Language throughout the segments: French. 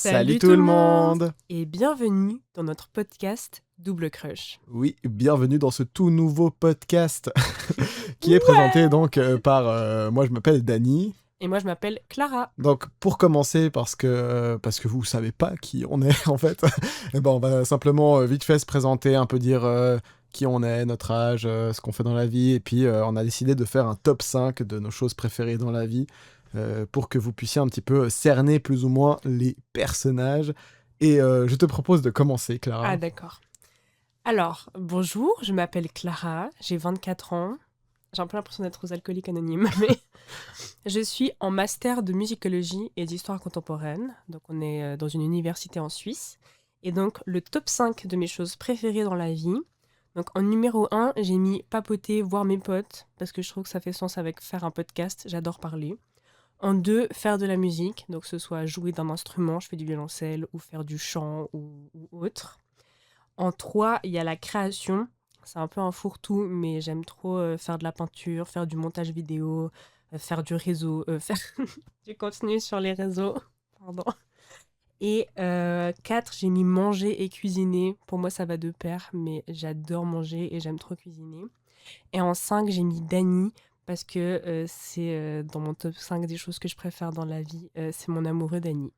Salut tout le monde! Et bienvenue dans notre podcast Double Crush. Oui, bienvenue dans ce tout nouveau podcast qui est présenté donc par... moi je m'appelle Dany. Et moi je m'appelle Clara. Donc pour commencer, parce que vous savez pas qui on est en fait, eh ben, on va simplement vite fait se présenter, un peu dire qui on est, notre âge, ce qu'on fait dans la vie, et puis on a décidé de faire un top 5 de nos choses préférées dans la vie, pour que vous puissiez un petit peu cerner plus ou moins les personnages. Et je te propose de commencer, Clara. Ah d'accord. Alors, bonjour, je m'appelle Clara, j'ai 24 ans. J'ai un peu l'impression d'être aux alcooliques anonymes, mais je suis en master de musicologie et d'histoire contemporaine. Donc on est dans une université en Suisse. Et donc le top 5 de mes choses préférées dans la vie. Donc en numéro 1, j'ai mis papoter, voir mes potes, parce que je trouve que ça fait sens avec faire un podcast, j'adore parler. En 2, faire de la musique, donc que ce soit jouer d'un instrument, je fais du violoncelle, ou faire du chant ou autre. En 3, il y a la création. C'est un peu un fourre-tout, mais j'aime trop faire de la peinture, faire du montage vidéo, faire du réseau, faire du contenu sur les réseaux. Pardon. Et 4, j'ai mis manger et cuisiner. Pour moi, ça va de pair, mais j'adore manger et j'aime trop cuisiner. Et en 5, j'ai mis Dany, parce que c'est dans mon top 5 des choses que je préfère dans la vie, c'est mon amoureux Dany.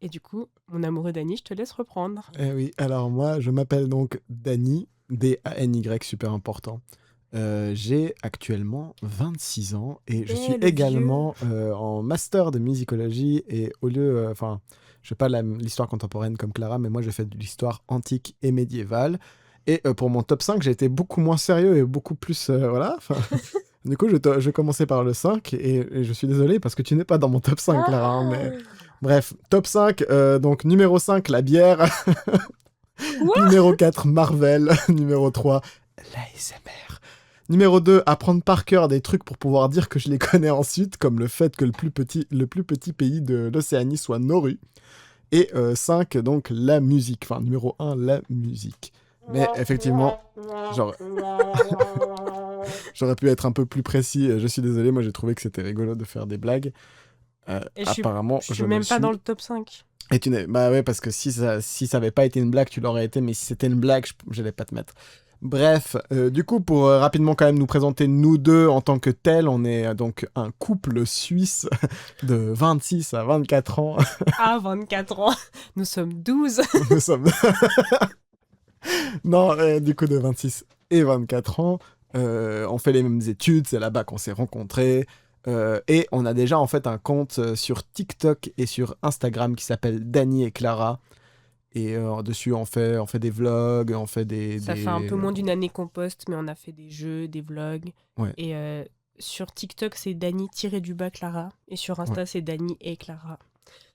Et du coup, mon amoureux Dany, je te laisse reprendre. Eh oui, alors moi, je m'appelle donc Dany, D-A-N-Y, super important. J'ai actuellement 26 ans et je suis le également en master de musicologie et au lieu... Enfin, je fais pas l'histoire contemporaine comme Clara, mais moi, je fais de l'histoire antique et médiévale. Et pour mon top 5, j'ai été beaucoup moins sérieux et beaucoup plus... voilà, du coup, je vais commencer par le 5 et je suis désolé parce que tu n'es pas dans mon top 5, Clara, hein, mais... Bref, top 5, donc numéro 5, la bière. Quoi? Numéro 4, Marvel. Numéro 3, l'ASMR. Numéro 2, apprendre par cœur des trucs pour pouvoir dire que je les connais ensuite, comme le fait que le plus petit pays de l'Océanie soit Nauru. Et 5, donc la musique. Enfin, numéro 1, la musique. Mais effectivement, j'aurais pu être un peu plus précis. Je suis désolé, moi j'ai trouvé que c'était rigolo de faire des blagues. Et Apparemment, je suis même pas dans le top 5. Et tu n'es... Bah ouais, parce que si ça avait pas été une blague, tu l'aurais été, mais si c'était une blague, je n'allais pas te mettre. Bref, du coup, pour rapidement quand même nous présenter nous deux en tant que tels, on est donc un couple suisse de 26 à 24 ans. Ah, 24 ans. Nous sommes 12. Nous sommes... Non, du coup, de 26 et 24 ans. On fait les mêmes études, c'est là-bas qu'on s'est rencontrés. Et on a déjà en fait un compte sur TikTok et sur Instagram qui s'appelle Dany et Clara. Et dessus, on fait des vlogs, on fait Ça fait un peu moins d'une année qu'on poste, mais on a fait des jeux, des vlogs. Ouais. Et sur TikTok, c'est Dany-Clara. Et sur Insta, c'est Dany et Clara.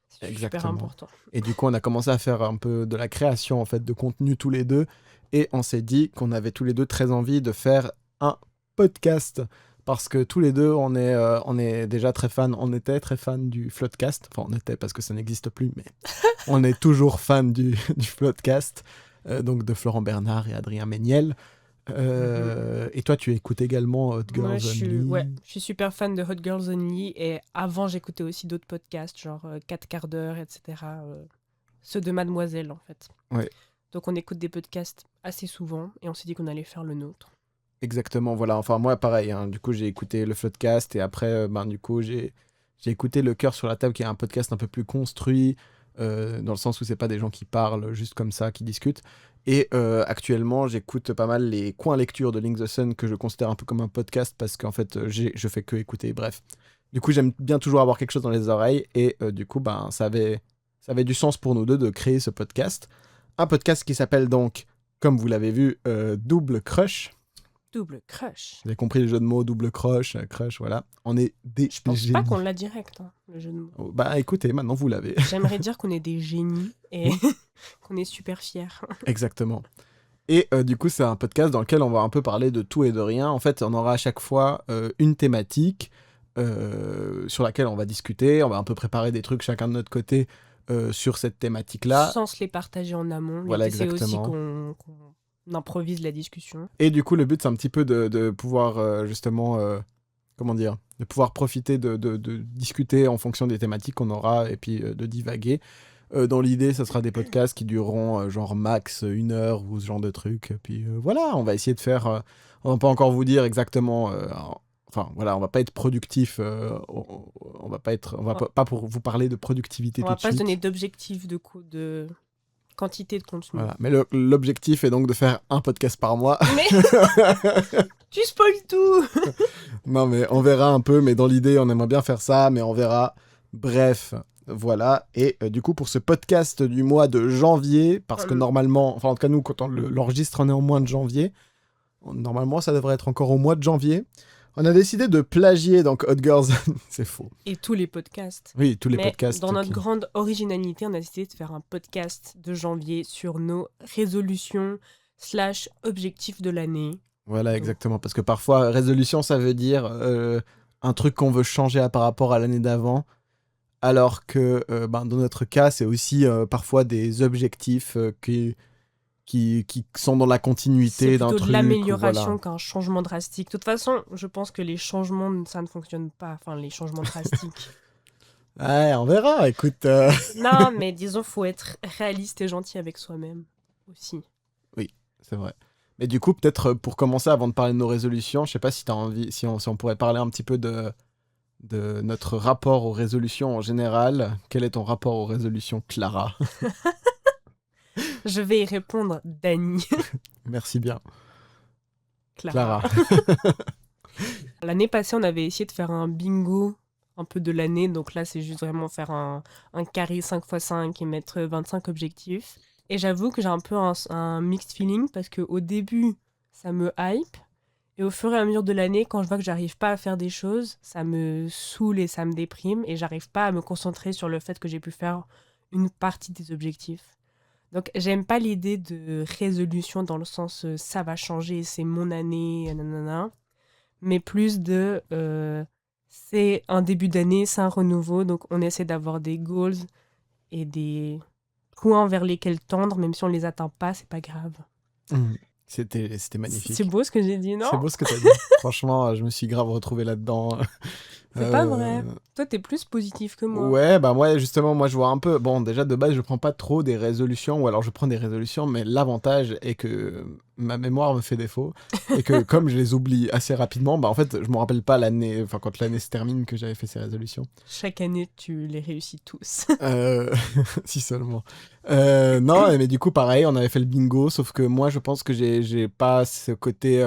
C'est super important. Et du coup, on a commencé à faire un peu de la création en fait de contenu tous les deux. Et on s'est dit qu'on avait tous les deux très envie de faire un podcast. Parce que tous les deux, on est déjà très fans. On était très fans du Floodcast. Enfin, on était parce que ça n'existe plus, mais on est toujours fans du Floodcast. Donc de Florent Bernard et Adrien Méniel. Et toi, tu écoutes également Hot Girls Moi, Only. je suis super fan de Hot Girls Only. Et avant, j'écoutais aussi d'autres podcasts, genre 4 quarts d'heure, etc. Ceux de Mademoiselle, en fait. Ouais. Donc, on écoute des podcasts assez souvent. Et on s'est dit qu'on allait faire le nôtre. Exactement, voilà. Enfin, moi, pareil. Hein. Du coup, j'ai écouté le Floodcast et après, du coup, j'ai écouté Le Cœur sur la table, qui est un podcast un peu plus construit, dans le sens où c'est pas des gens qui parlent juste comme ça, qui discutent. Et actuellement, j'écoute pas mal les coins lecture de Link the Sun, que je considère un peu comme un podcast parce qu'en fait, je fais que écouter. Bref. Du coup, j'aime bien toujours avoir quelque chose dans les oreilles et du coup, ça avait du sens pour nous deux de créer ce podcast. Un podcast qui s'appelle donc, comme vous l'avez vu, Double Crush. Double crush. Vous avez compris le jeu de mots, double crush, voilà. On est des Je pense génies. pas qu'on l'a direct, hein, le jeu de mots. Oh, bah écoutez, maintenant vous l'avez. J'aimerais dire qu'on est des génies et qu'on est super fiers. Exactement. Et du coup, c'est un podcast dans lequel on va un peu parler de tout et de rien. En fait, on aura à chaque fois une thématique sur laquelle on va discuter. On va un peu préparer des trucs chacun de notre côté sur cette thématique-là. Sans se les partager en amont. Voilà, c'est aussi exactement. qu'on improvise la discussion. Et du coup, le but, c'est un petit peu de pouvoir justement, comment dire, de pouvoir profiter de discuter en fonction des thématiques qu'on aura et puis de divaguer. Dans l'idée, ça sera des podcasts qui dureront genre max 1 heure ou ce genre de truc. Puis voilà, on va essayer de faire... on va pas encore vous dire exactement... Enfin voilà, on va pas être productif. On va pas être... On va pas pour vous parler de productivité On tout va de pas se suite. donner d'objectif de quantité de contenu. Voilà. Mais l'objectif est donc de faire un podcast par mois. Mais tu spoil tout. Non, mais on verra un peu. Mais dans l'idée, on aimerait bien faire ça, mais on verra. Bref, voilà. Et du coup, pour ce podcast du mois de janvier, parce que normalement, enfin en tout cas nous, quand on l'enregistre, on est au mois de janvier. Normalement, ça devrait être encore au mois de janvier. On a décidé de plagier donc Hot Girls. C'est faux. Et tous les podcasts. Oui, tous les Mais podcasts. dans notre grande originalité, on a décidé de faire un podcast de janvier sur nos résolutions / objectifs de l'année. Voilà, exactement. Parce que parfois, résolution, ça veut dire un truc qu'on veut changer par rapport à l'année d'avant. Alors que dans notre cas, c'est aussi parfois des objectifs qui sont dans la continuité d'un C'est truc. plutôt de l'amélioration voilà. qu'un changement drastique. De toute façon, je pense que les changements, ça ne fonctionne pas. Enfin, les changements drastiques. Ouais, on verra, écoute. Non, mais disons, faut être réaliste et gentil avec soi-même aussi. Oui, c'est vrai. Mais du coup, peut-être pour commencer, avant de parler de nos résolutions, je sais pas si t'as envie, si on pourrait parler un petit peu de notre rapport aux résolutions en général. Quel est ton rapport aux résolutions, Clara? Je vais y répondre, Dani. Merci bien. Clara. L'année passée, on avait essayé de faire un bingo un peu de l'année. Donc là, c'est juste vraiment faire un carré 5x5 et mettre 25 objectifs. Et j'avoue que j'ai un peu un mixed feeling parce qu'au début, ça me hype. Et au fur et à mesure de l'année, quand je vois que j'arrive pas à faire des choses, ça me saoule et ça me déprime. Et j'arrive pas à me concentrer sur le fait que j'ai pu faire une partie des objectifs. Donc, j'aime pas l'idée de résolution dans le sens ça va changer, c'est mon année, nanana. Mais plus de c'est un début d'année, c'est un renouveau, donc on essaie d'avoir des goals et des points vers lesquels tendre, même si on les atteint pas, c'est pas grave. C'était magnifique. C'est beau ce que j'ai dit, non? C'est beau ce que t'as dit. Franchement, je me suis grave retrouvé là-dedans. C'est pas vrai. Toi, t'es plus positif que moi. Ouais, bah moi, justement, moi, je vois un peu... Bon, déjà, de base, je prends pas trop des résolutions, ou alors je prends des résolutions, mais l'avantage est que ma mémoire me fait défaut, et que comme je les oublie assez rapidement, bah en fait, je me rappelle pas l'année, enfin, quand l'année se termine, que j'avais fait ces résolutions. Chaque année, tu les réussis tous. Si seulement. Non, mais du coup, pareil, on avait fait le bingo, sauf que moi, je pense que j'ai pas ce côté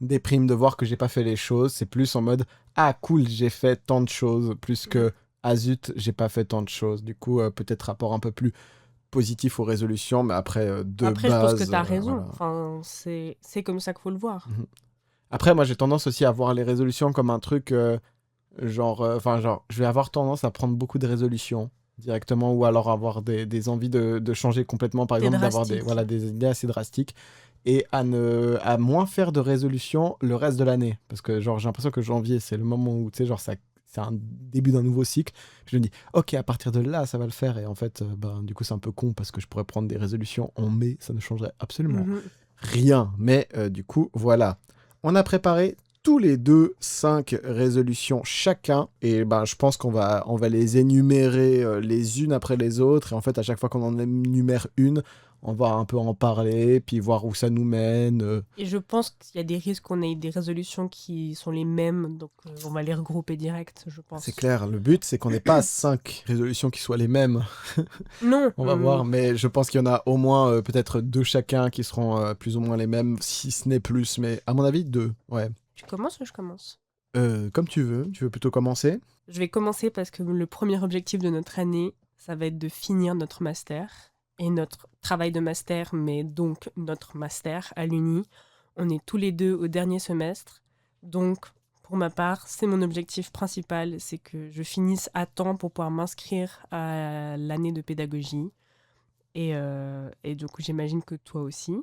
déprime de voir que j'ai pas fait les choses. C'est plus en mode, ah cool, j'ai fait tant de choses, plus que, ah zut, j'ai pas fait tant de choses. Du coup, peut-être rapport un peu plus positif aux résolutions, mais après, Après, base... je pense que t'as raison. Voilà. Enfin, c'est comme ça qu'il faut le voir. Après, moi, j'ai tendance aussi à voir les résolutions comme un truc, genre, je vais avoir tendance à prendre beaucoup de résolutions directement, ou alors avoir des envies de changer complètement, par exemple, d'avoir des idées assez drastiques, et à moins faire de résolutions le reste de l'année. Parce que genre, j'ai l'impression que janvier, c'est le moment où, tu sais, genre, c'est un début d'un nouveau cycle. Je me dis, ok, à partir de là, ça va le faire. Et en fait, du coup, c'est un peu con, parce que je pourrais prendre des résolutions en mai, ça ne changerait absolument rien. Mais du coup, voilà. On a préparé tous les deux 5 résolutions chacun, et je pense qu'on va les énumérer les unes après les autres, et en fait à chaque fois qu'on en énumère une, on va un peu en parler, puis voir où ça nous mène. Et je pense qu'il y a des risques qu'on ait des résolutions qui sont les mêmes, donc on va les regrouper direct, je pense. C'est clair, le but c'est qu'on n'ait pas 5 résolutions qui soient les mêmes. Non. On va voir, mais je pense qu'il y en a au moins peut-être 2 chacun qui seront plus ou moins les mêmes, si ce n'est plus, mais à mon avis 2, ouais. Tu commences ou je commence? Comme tu veux plutôt commencer? Je vais commencer parce que le premier objectif de notre année, ça va être de finir notre master. Et notre travail de master, mais donc notre master à l'Uni. On est tous les deux au dernier semestre. Donc, pour ma part, c'est mon objectif principal, c'est que je finisse à temps pour pouvoir m'inscrire à l'année de pédagogie. Et du coup, j'imagine que toi aussi.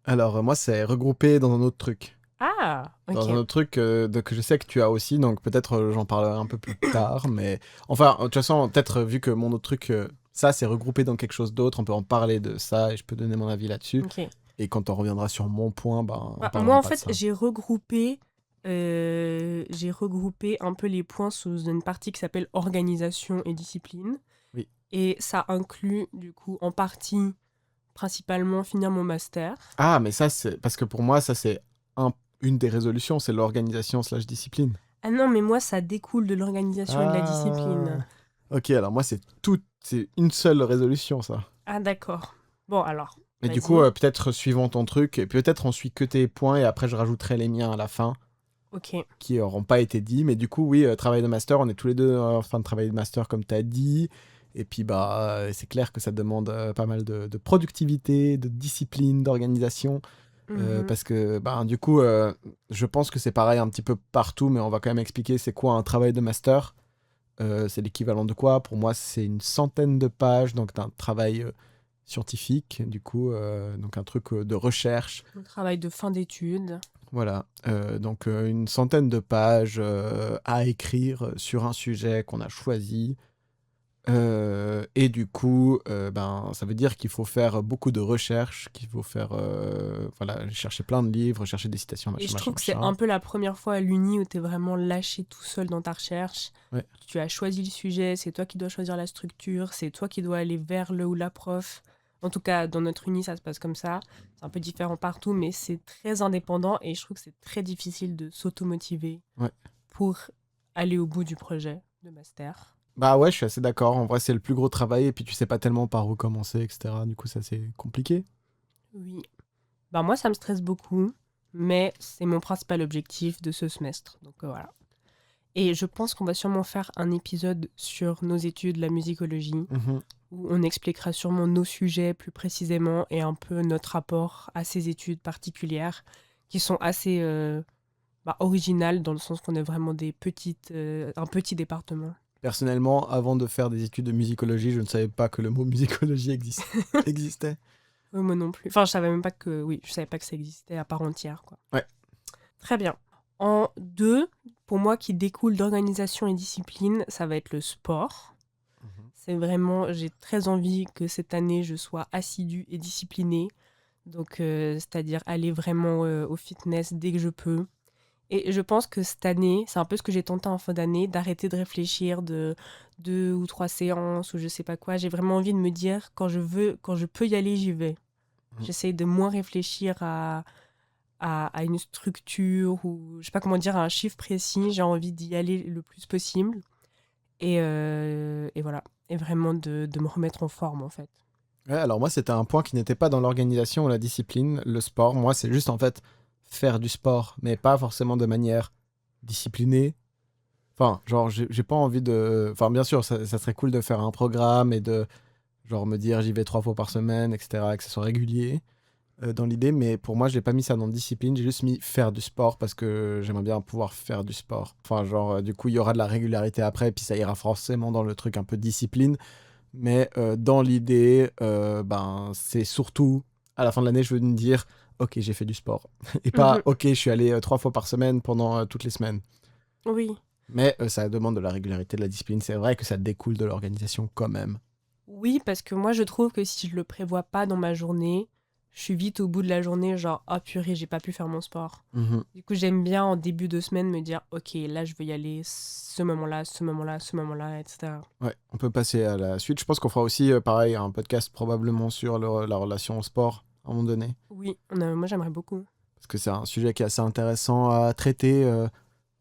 Alors, moi, c'est regroupé dans un autre truc. Ah, ok. Dans un autre truc que je sais que tu as aussi, donc peut-être j'en parlerai un peu plus tard, mais... Enfin, de toute façon, peut-être vu que mon autre truc, ça, c'est regroupé dans quelque chose d'autre, on peut en parler de ça, et je peux donner mon avis là-dessus. Ok. Et quand on reviendra sur mon point, on parlera moi, en pas de fait, ça. j'ai regroupé un peu les points sous une partie qui s'appelle organisation et discipline. Oui. Et ça inclut, du coup, en partie, principalement, finir mon master. Ah, mais ça, c'est... Parce que pour moi, ça, c'est une des résolutions, c'est l'organisation/discipline. Ah non, mais moi, ça découle de l'organisation et de la discipline. Ah... Ok, alors moi, c'est une seule résolution, ça. Ah, d'accord. Bon, alors, Mais du vas-y. coup, peut-être suivant ton truc, et peut-être on suit que tes points, et après, je rajouterai les miens à la fin, Ok. qui n'auront pas été dits. Mais du coup, oui, travail de master, on est tous les deux en fin de travail de master, comme tu as dit. Et puis, c'est clair que ça demande pas mal de productivité, de discipline, d'organisation. Mhm. Parce que, du coup, je pense que c'est pareil un petit peu partout, mais on va quand même expliquer c'est quoi un travail de master. C'est l'équivalent de quoi? Pour moi, c'est une centaine de pages, donc d'un travail scientifique, du coup, donc un truc de recherche. Le travail de fin d'études. Voilà, donc une centaine de pages à écrire sur un sujet qu'on a choisi. Et du coup, ça veut dire qu'il faut faire beaucoup de recherches, qu'il faut faire, voilà, chercher plein de livres, chercher des citations, Et machin, je machin, trouve que c'est machin. un peu la première fois à l'Uni où t'es vraiment lâché tout seul dans ta recherche. Ouais. Tu as choisi le sujet, c'est toi qui dois choisir la structure, c'est toi qui dois aller vers le ou la prof. En tout cas, dans notre Uni, ça se passe comme ça. C'est un peu différent partout, mais c'est très indépendant et je trouve que c'est très difficile de s'automotiver Ouais. pour aller au bout du projet de master. Bah ouais, je suis assez d'accord. En vrai, c'est le plus gros travail, et puis tu sais pas tellement par où commencer, etc. Du coup, ça, c'est compliqué. Oui. Ben moi, ça me stresse beaucoup, mais c'est mon principal objectif de ce semestre. Donc voilà. Et je pense qu'on va sûrement faire un épisode sur nos études, la musicologie, Mhm. où on expliquera sûrement nos sujets plus précisément et un peu notre rapport à ces études particulières qui sont assez originales dans le sens qu'on est vraiment un petit département. Personnellement, avant de faire des études de musicologie, je ne savais pas que le mot musicologie existait. Moi non plus. Enfin, je savais même pas que, oui, je savais pas que ça existait à part entière, quoi. Ouais. Très bien. En deux, pour moi, qui découle d'organisation et discipline, ça va être le sport. C'est vraiment, j'ai très envie que cette année, je sois assidue et disciplinée. Donc, c'est-à-dire aller vraiment au fitness dès que je peux. Et je pense que cette année, c'est un peu ce que j'ai tenté en fin d'année, d'arrêter de réfléchir de 2 ou 3 séances ou je sais pas quoi. J'ai vraiment envie de me dire, quand je peux y aller, j'y vais. J'essaye de moins réfléchir à une structure ou je sais pas comment dire, à un chiffre précis. J'ai envie d'y aller le plus possible. Et voilà. Et vraiment de me remettre en forme, en fait. Ouais, alors moi, c'était un point qui n'était pas dans l'organisation ou la discipline, le sport. Moi, c'est juste en fait faire du sport, mais pas forcément de manière disciplinée. Enfin, genre, j'ai pas envie de. Enfin, bien sûr, ça serait cool de faire un programme et de, genre, me dire j'y vais 3 fois par semaine, etc., et que ce soit régulier dans l'idée, mais pour moi, j'ai pas mis ça dans discipline, j'ai juste mis faire du sport parce que j'aimerais bien pouvoir faire du sport. Enfin, genre, du coup, il y aura de la régularité après, puis ça ira forcément dans le truc un peu discipline. Mais dans l'idée, c'est surtout à la fin de l'année, je veux me dire, ok, j'ai fait du sport. Et pas, Mhm. ok, je suis allé 3 fois par semaine pendant toutes les semaines. Oui. Mais ça demande de la régularité, de la discipline. C'est vrai que ça découle de l'organisation quand même. Oui, parce que moi, je trouve que si je le prévois pas dans ma journée, je suis vite au bout de la journée, genre, oh purée, j'ai pas pu faire mon sport. Mhm. Du coup, j'aime bien en début de semaine me dire, ok, là, je veux y aller ce moment-là, ce moment-là, ce moment-là, etc. Ouais, on peut passer à la suite. Je pense qu'on fera aussi, pareil, un podcast probablement sur la relation au sport à un moment donné. Oui, moi, j'aimerais beaucoup. Parce que c'est un sujet qui est assez intéressant à traiter.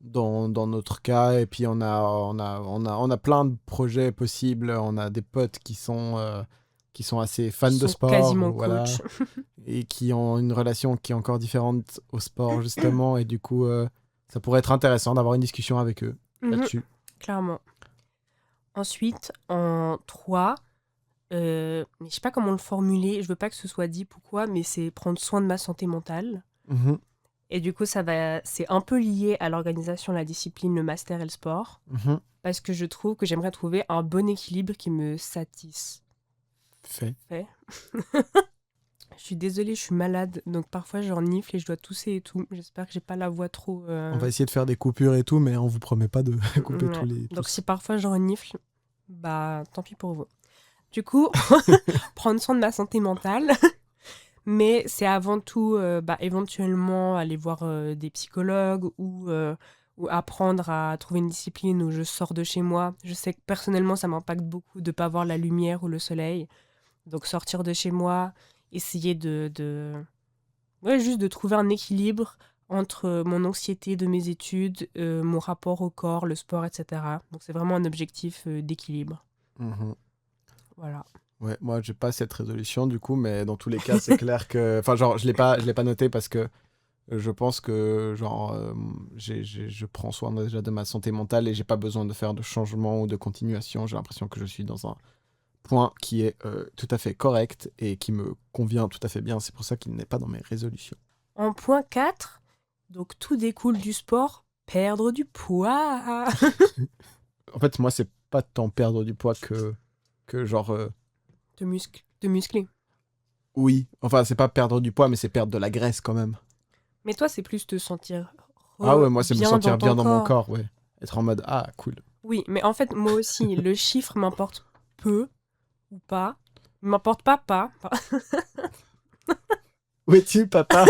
Dans notre cas, et puis on a plein de projets possibles, on a des potes qui sont assez fans Ils de sont sport, quasiment voilà, coach. et qui ont une relation qui est encore différente au sport, justement, et du coup, ça pourrait être intéressant d'avoir une discussion avec eux Mhm, là-dessus. clairement. Ensuite, en 3, mais je sais pas comment le formuler, je veux pas que ce soit dit pourquoi, mais c'est prendre soin de ma santé mentale. Mhm, Et du coup, c'est un peu lié à l'organisation, la discipline, le master et le sport, mhm. parce que je trouve que j'aimerais trouver un bon équilibre qui me satisfait. Fait. Je suis désolée, je suis malade, donc parfois je renifle et je dois tousser et tout. J'espère que j'ai pas la voix trop. On va essayer de faire des coupures et tout, mais on vous promet pas de couper Ouais. Donc tous. si parfois je renifle, bah tant pis pour vous. Du coup, prendre soin de ma santé mentale. Mais c'est avant tout, éventuellement, aller voir des psychologues ou ou apprendre à trouver une discipline où je sors de chez moi. Je sais que personnellement, ça m'impacte beaucoup de ne pas voir la lumière ou le soleil. Donc sortir de chez moi, essayer ouais, juste de trouver un équilibre entre mon anxiété de mes études, mon rapport au corps, le sport, etc. Donc c'est vraiment un objectif d'équilibre. Mhm. Voilà. Ouais, moi, j'ai pas cette résolution du coup, mais dans tous les cas, c'est clair que. Enfin, genre, je l'ai pas noté parce que je pense que, genre, je prends soin déjà de ma santé mentale et j'ai pas besoin de faire de changement ou de continuation. J'ai l'impression que je suis dans un point qui est tout à fait correct et qui me convient tout à fait bien. C'est pour ça qu'il n'est pas dans mes résolutions. En point 4, donc tout découle du sport, perdre du poids. En fait, moi, c'est pas tant perdre du poids que genre. De muscler. Oui, enfin, c'est pas perdre du poids, mais c'est perdre de la graisse quand même. Mais toi, c'est plus te sentir Ah ouais, moi, c'est me bien sentir dans bien ton dans mon corps. corps, ouais. Être en mode, ah, cool. Oui, mais en fait, moi aussi, le chiffre m'importe peu ou pas. Il m'importe pas. Où es-tu, papa?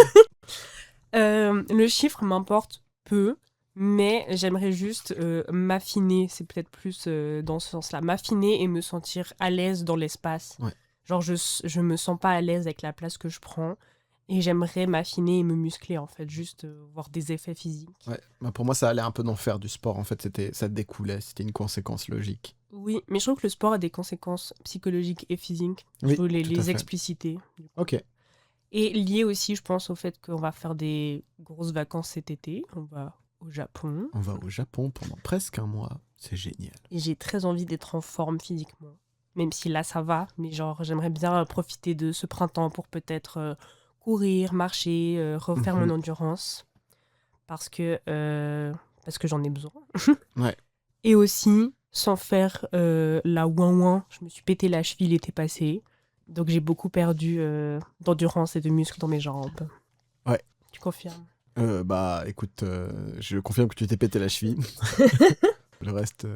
Le chiffre m'importe peu, mais j'aimerais juste m'affiner. C'est peut-être plus dans ce sens-là. M'affiner et me sentir à l'aise dans l'espace. Ouais. Genre, je me sens pas à l'aise avec la place que je prends. Et j'aimerais m'affiner et me muscler, en fait. Juste voir des effets physiques. Ouais, bah pour moi, ça allait un peu d'en faire du sport. En fait, ça découlait, c'était une conséquence logique. Oui, mais je trouve que le sport a des conséquences psychologiques et physiques. Je Oui, voulais tout à les fait. expliciter. Ok. Et lié aussi, je pense, au fait qu'on va faire des grosses vacances cet été. On va au Japon. On va au Japon pendant presque un mois. C'est génial. Et j'ai très envie d'être en forme physiquement. Même si là, ça va. Mais genre, j'aimerais bien profiter de ce printemps pour peut-être courir, marcher, refaire mon Mhm. endurance. Parce que j'en ai besoin. Ouais. Et aussi, sans faire la ouin-ouin, je me suis pété la cheville l'été passé. Donc j'ai beaucoup perdu d'endurance et de muscles dans mes jambes. Ouais. Tu confirmes? Bah, écoute, je confirme que tu t'es pété la cheville. Le reste,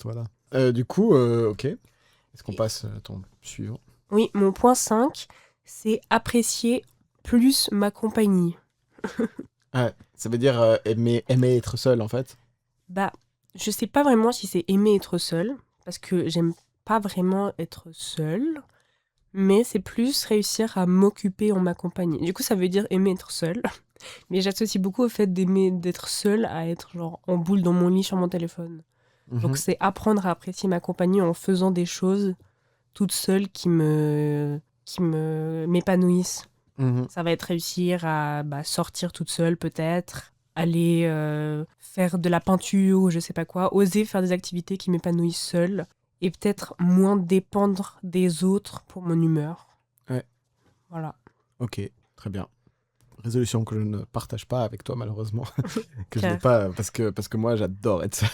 voilà. Du coup, ok. Est-ce qu'on passe à ton suivant? Oui, mon point 5, c'est apprécier plus ma compagnie. Ouais, ça veut dire aimer être seul, en fait. Bah, je sais pas vraiment si c'est aimer être seul, parce que j'aime pas vraiment être seule, mais c'est plus réussir à m'occuper en ma compagnie. Du coup, ça veut dire aimer être seule, mais j'associe beaucoup au fait d'aimer d'être seule à être genre en boule dans mon lit sur mon téléphone. Donc Mhm. c'est apprendre à apprécier ma compagnie en faisant des choses toute seule qui me m'épanouissent. Mhm. Ça va être réussir à sortir toute seule peut-être, aller faire de la peinture ou je sais pas quoi, oser faire des activités qui m'épanouissent seule et peut-être moins dépendre des autres pour mon humeur. Ouais. Voilà. Ok, très bien. Résolution que je ne partage pas avec toi, malheureusement. Que je n'ai Car pas, parce que moi, j'adore être seul.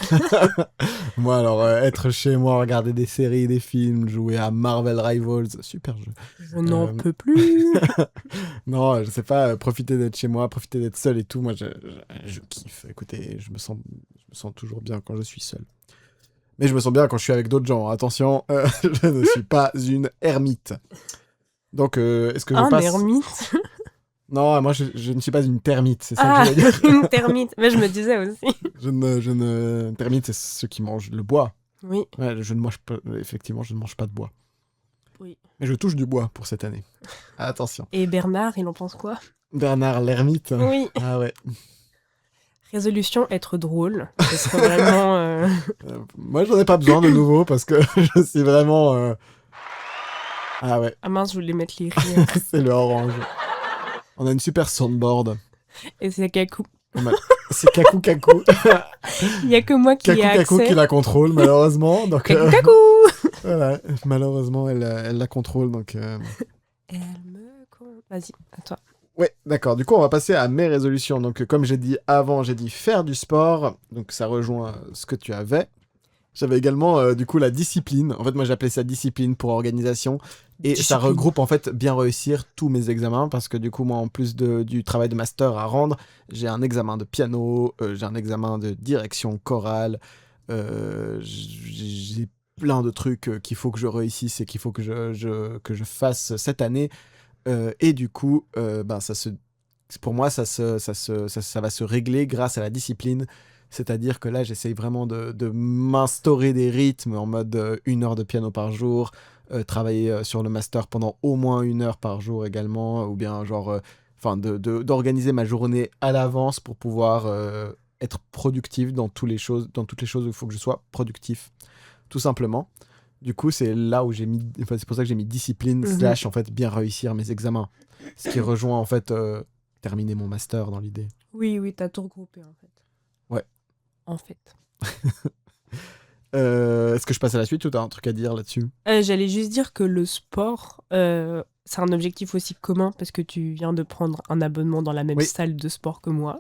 Moi, alors, être chez moi, regarder des séries, des films, jouer à Marvel Rivals, super jeu. je n'en Euh, peux plus. Non, je sais pas, profiter d'être chez moi, profiter d'être seul et tout, moi, je kiffe. Écoutez, je me sens toujours bien quand je suis seul. Mais je me sens bien quand je suis avec d'autres gens. Attention, je ne suis pas une ermite. Donc, est-ce que je Un passe... ermite. Non, moi, je ne suis pas une termite, c'est ça que Ah, je veux dire. une termite. Mais je me disais aussi. Termite, c'est ceux qui mangent le bois. Oui. Ouais, je ne mange pas, effectivement, je ne mange pas de bois. Oui. Mais je touche du bois pour cette année. Attention. Et Bernard, il en pense quoi? Bernard l'ermite. Oui. Ah ouais. Résolution, être drôle. Ce serait vraiment... Moi, j'en ai pas besoin de nouveau parce que je suis vraiment. Ah ouais, Ah mince, je voulais mettre les rires. c'est le orange. On a une super soundboard. Et c'est Kakou. On a- C'est Kaku Kaku. Il y a que moi qui ai Kaku Kaku accès. qui la contrôle, malheureusement. Donc, Kakou Kakou. voilà, malheureusement, elle la contrôle. Donc, Elle me... Vas-y, à toi. ouais, d'accord. Du coup, on va passer à mes résolutions. Donc, comme j'ai dit avant, j'ai dit faire du sport. Donc, ça rejoint ce que tu avais. J'avais également, du coup, la discipline. En fait, moi, j'appelais ça discipline pour organisation. Et ça Discipline. regroupe, en fait, bien réussir tous mes examens. Parce que, du coup, moi, en plus du travail de master à rendre, j'ai un examen de piano, j'ai un examen de direction chorale. J'ai plein de trucs qu'il faut que je réussisse et qu'il faut que je fasse cette année. Et du coup, ben, pour moi, ça va se régler grâce à la discipline. C'est-à-dire que là, j'essaye vraiment de m'instaurer des rythmes en mode 1 heure de piano par jour, travailler sur le master pendant au moins 1 heure par jour également, ou bien genre, d'organiser ma journée à l'avance pour pouvoir être productif dans toutes les choses où il faut que je sois productif, tout simplement. Du coup, c'est là où c'est pour ça que j'ai mis discipline / en fait bien réussir mes examens, ce qui rejoint en fait terminer mon master dans l'idée. Oui, t'as tout regroupé en fait. Ouais. En fait. Est-ce que je passe à la suite ou t'as un truc à dire là-dessus? J'allais juste dire que le sport, c'est un objectif aussi commun parce que tu viens de prendre un abonnement dans la même salle de sport que moi,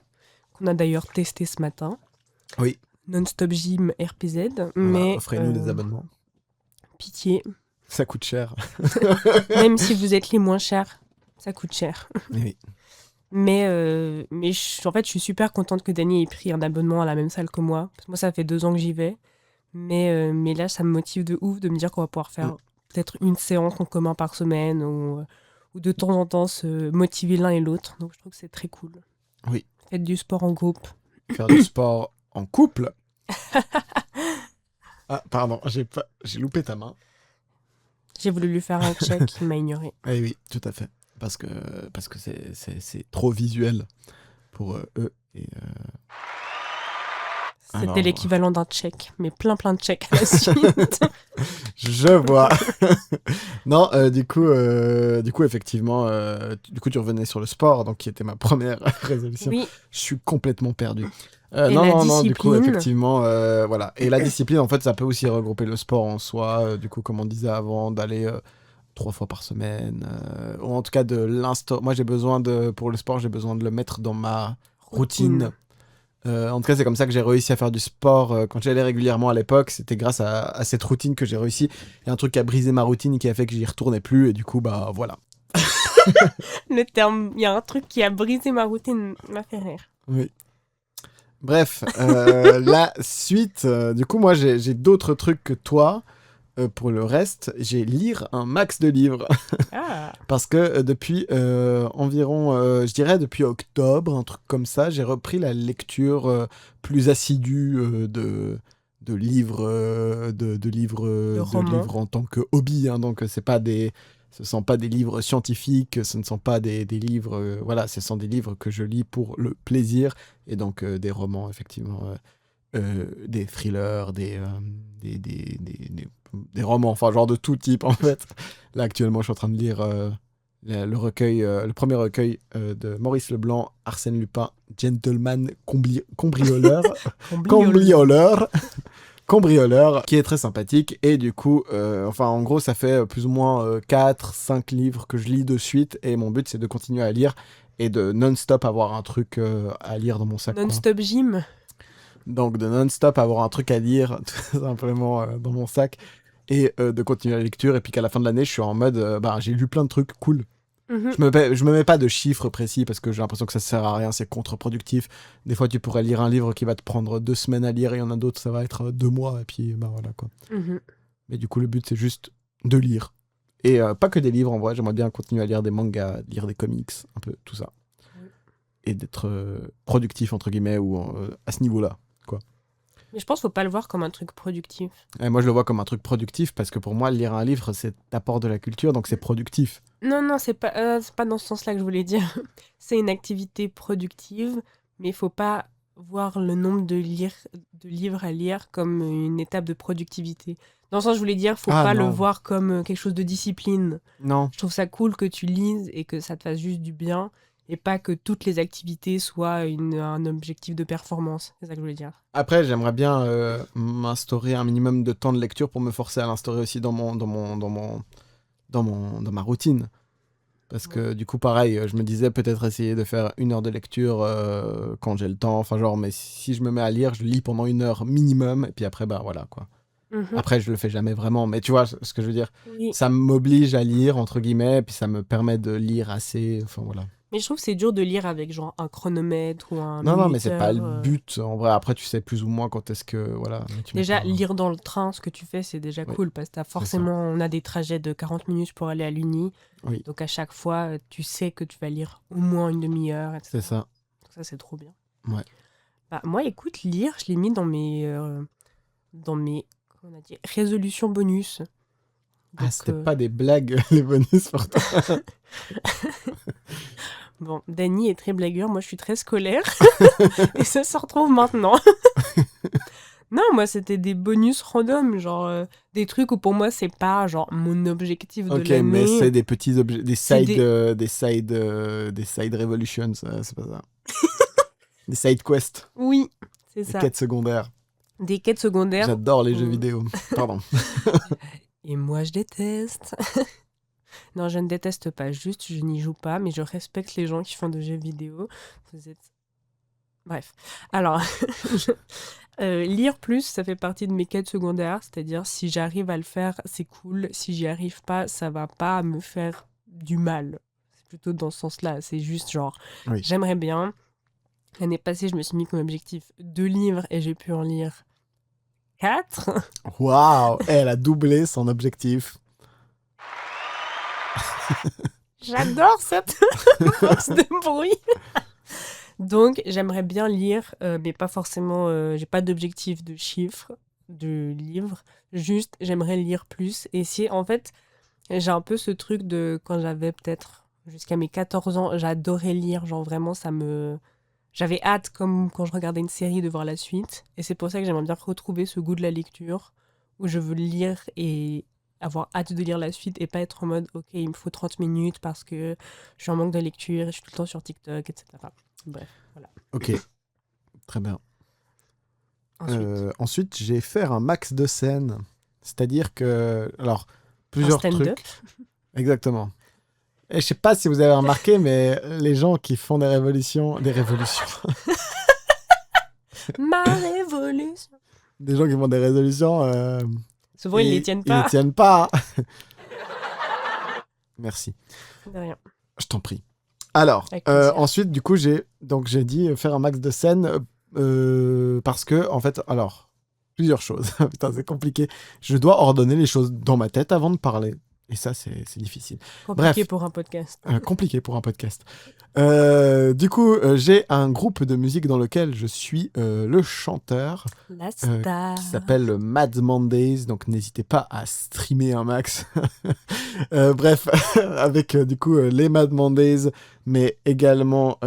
qu'on a d'ailleurs testé ce matin. Oui. Non-stop gym RPZ. Voilà, mais offrez-nous des abonnements. Pitié. Ça coûte cher. Même si vous êtes les moins chers, ça coûte cher. Oui. Mais en fait, je suis super contente que Dany ait pris un abonnement à la même salle que moi. Parce que moi, ça fait 2 ans que j'y vais. Mais là, ça me motive de ouf de me dire qu'on va pouvoir faire peut-être une séance en commun par semaine ou de temps en temps se motiver l'un et l'autre. Donc, je trouve que c'est très cool. Oui. Faites du sport en groupe. Faire du sport en couple. Ah, pardon, j'ai loupé ta main. J'ai voulu lui faire un check, il m'a ignoré. Eh oui, tout à fait. Parce que c'est trop visuel pour eux. Et, c'était l'équivalent d'un check, mais plein de checks à la suite. Je vois. Non, du coup, effectivement, tu revenais sur le sport, donc qui était ma première résolution. Oui. Je suis complètement perdu. Et non, du coup, effectivement, voilà. Et la discipline, en fait, ça peut aussi regrouper le sport en soi. Du coup, comme on disait avant, d'aller 3 fois par semaine. Ou en tout cas, moi, pour le sport, j'ai besoin de le mettre dans ma routine. En tout cas, c'est comme ça que j'ai réussi à faire du sport quand j'allais régulièrement à l'époque. C'était grâce à cette routine que j'ai réussi. Il y a un truc qui a brisé ma routine qui a fait que j'y retournais plus. Et du coup, bah voilà. Le terme, il y a un truc qui a brisé ma routine, m'a fait rire. Oui. Bref, la suite. Du coup, moi, j'ai d'autres trucs que toi. Pour le reste, j'ai lire un max de livres. Parce que depuis environ, je dirais depuis octobre, un truc comme ça, j'ai repris la lecture plus assidue de livres, de livres en tant que hobby. Hein, donc, ce ne sont pas des livres scientifiques, ce ne sont pas des livres... voilà, ce sont des livres que je lis pour le plaisir. Et donc, des romans, effectivement, des thrillers, des romans, enfin genre de tout type en fait. Là actuellement je suis en train de lire le premier recueil de Maurice Leblanc, Arsène Lupin, Gentleman Cambrioleur, Cambrioleur, qui est très sympathique. Et du coup, en gros ça fait plus ou moins 4-5 livres que je lis de suite et mon but c'est de continuer à lire et de non-stop avoir un truc à lire dans mon sac. Non-stop gym. Donc de non-stop avoir un truc à lire tout simplement dans mon sac et de continuer la lecture, et puis qu'à la fin de l'année je suis en mode j'ai lu plein de trucs cool. Je me mets pas de chiffres précis parce que j'ai l'impression que ça sert à rien, c'est contre-productif. Des fois tu pourrais lire un livre qui va te prendre 2 semaines à lire et il y en a d'autres ça va être 2 mois et puis voilà quoi. Mais du coup le but c'est juste de lire, et pas que des livres en vrai, j'aimerais bien continuer à lire des mangas, lire des comics, un peu tout ça, et d'être productif entre guillemets ou à ce niveau là. Mais je pense qu'il ne faut pas le voir comme un truc productif. Et moi, je le vois comme un truc productif parce que pour moi, lire un livre, c'est apport de la culture, donc c'est productif. Non, c'est pas dans ce sens-là que je voulais dire. C'est une activité productive, mais il ne faut pas voir le nombre de livres à lire comme une étape de productivité. Dans le sens, je voulais dire, il ne faut pas le voir comme quelque chose de discipline. Non. Je trouve ça cool que tu lises et que ça te fasse juste du bien, et pas que toutes les activités soient un objectif de performance. C'est ça que je voulais dire. Après, j'aimerais bien m'instaurer un minimum de temps de lecture pour me forcer à l'instaurer aussi dans ma routine. Parce que du coup, pareil, je me disais peut-être essayer de faire 1 heure de lecture quand j'ai le temps. Enfin, genre, mais si je me mets à lire, je lis pendant 1 heure minimum. Et puis après, voilà, quoi. Après, je le fais jamais vraiment. Mais tu vois ce que je veux dire. Oui. Ça m'oblige à lire, entre guillemets, et puis ça me permet de lire assez. Enfin, voilà. Mais je trouve que c'est dur de lire avec genre un chronomètre ou un Non, minuteur. mais c'est pas le but. En vrai, après, tu sais plus ou moins quand est-ce que... Voilà, déjà, lire dans le train, ce que tu fais, c'est déjà cool. Parce que on a des trajets de 40 minutes pour aller à l'uni. Oui. Donc à chaque fois, tu sais que tu vas lire au moins une demi-heure, etc. C'est ça. Donc ça, c'est trop bien. Ouais. Bah, moi, écoute, lire, je l'ai mis dans mes comment on a dit, résolutions bonus. Ah, Donc, c'était pas des blagues, les bonus pour toi. bon, Dany est très blagueur, moi je suis très scolaire. Et ça se retrouve maintenant. Non, moi c'était des bonus random, genre des trucs où pour moi c'est pas genre mon objectif de Ok, mais l'année. c'est des petits objets, C'est des. des side revolutions, c'est pas ça. Des side quests, Oui, c'est des ça. quêtes secondaires. Des quêtes secondaires. J'adore les jeux on- vidéo. Pardon. Et moi je déteste. Non, je ne déteste pas, juste je n'y joue pas, mais je respecte les gens qui font de jeux vidéo. Vous êtes. Bref. Alors, lire plus, ça fait partie de mes quêtes secondaires, c'est-à-dire si j'arrive à le faire, c'est cool. Si j'y arrive pas, ça va pas me faire du mal. C'est plutôt dans ce sens-là. C'est juste genre, Oui. j'aimerais bien. L'année passée, je me suis mis comme objectif 2 livres et j'ai pu en lire 4. Waouh, elle a doublé son objectif. J'adore cette box de bruit. Donc, j'aimerais bien lire, mais pas forcément. J'ai pas d'objectif de chiffre de livre. Juste, j'aimerais lire plus. Et si, en fait, j'ai un peu ce truc de quand j'avais peut-être jusqu'à mes 14 ans, j'adorais lire. Genre, vraiment, ça me. J'avais hâte, comme quand je regardais une série, de voir la suite. Et c'est pour ça que j'aimerais bien retrouver ce goût de la lecture, où je veux lire et avoir hâte de lire la suite et pas être en mode, ok, il me faut 30 minutes parce que je suis en manque de lecture, je suis tout le temps sur TikTok, etc. Bref, voilà. Ok, très bien. Ensuite, Ensuite, j'ai fait un max de scènes. C'est-à-dire que... Alors, un plusieurs stand-up. trucs. Exactement. Et je sais pas si vous avez remarqué, mais les gens qui font des révolutions... Des révolutions. Ma révolution. Des gens qui font des résolutions... Souvent, ils les tiennent Ils les pas. tiennent pas. Merci. De rien. Je t'en prie. Alors, Avec plaisir. ensuite, du coup, j'ai dit faire un max de scènes parce que, en fait, alors, plusieurs choses. Putain, c'est compliqué. Je dois ordonner les choses dans ma tête avant de parler. Et ça, c'est difficile. Compliqué Bref. pour un podcast. Compliqué pour un podcast. Du coup, j'ai un groupe de musique dans lequel je suis le chanteur La star. qui s'appelle Mad Mondays. Donc, n'hésitez pas à streamer un max. Bref, avec du coup les Mad Mondays, mais également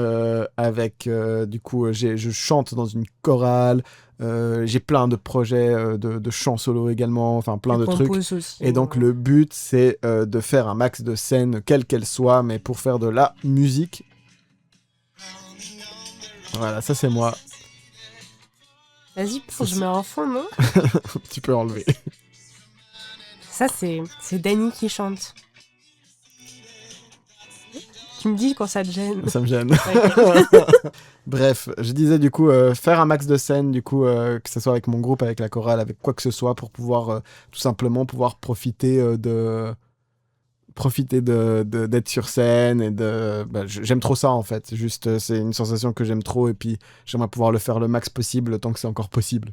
avec du coup, je chante dans une chorale. J'ai plein de projets de chant solo également, enfin plein Tu de trucs. composes aussi. Et donc le but, c'est de faire un max de scènes, quelle qu'elle soit, mais pour faire de la musique. Voilà, ça c'est moi. Vas-y, je mets un fond, non? Tu peux enlever. Ça, c'est Dany qui chante. Tu me dis quand ça te gêne. Ça me gêne. Ouais. Bref, je disais du coup faire un max de scènes, du coup que ce soit avec mon groupe, avec la chorale, avec quoi que ce soit, pour pouvoir tout simplement pouvoir profiter d'être sur scène et j'aime trop ça en fait. Juste c'est une sensation que j'aime trop et puis j'aimerais pouvoir le faire le max possible tant que c'est encore possible.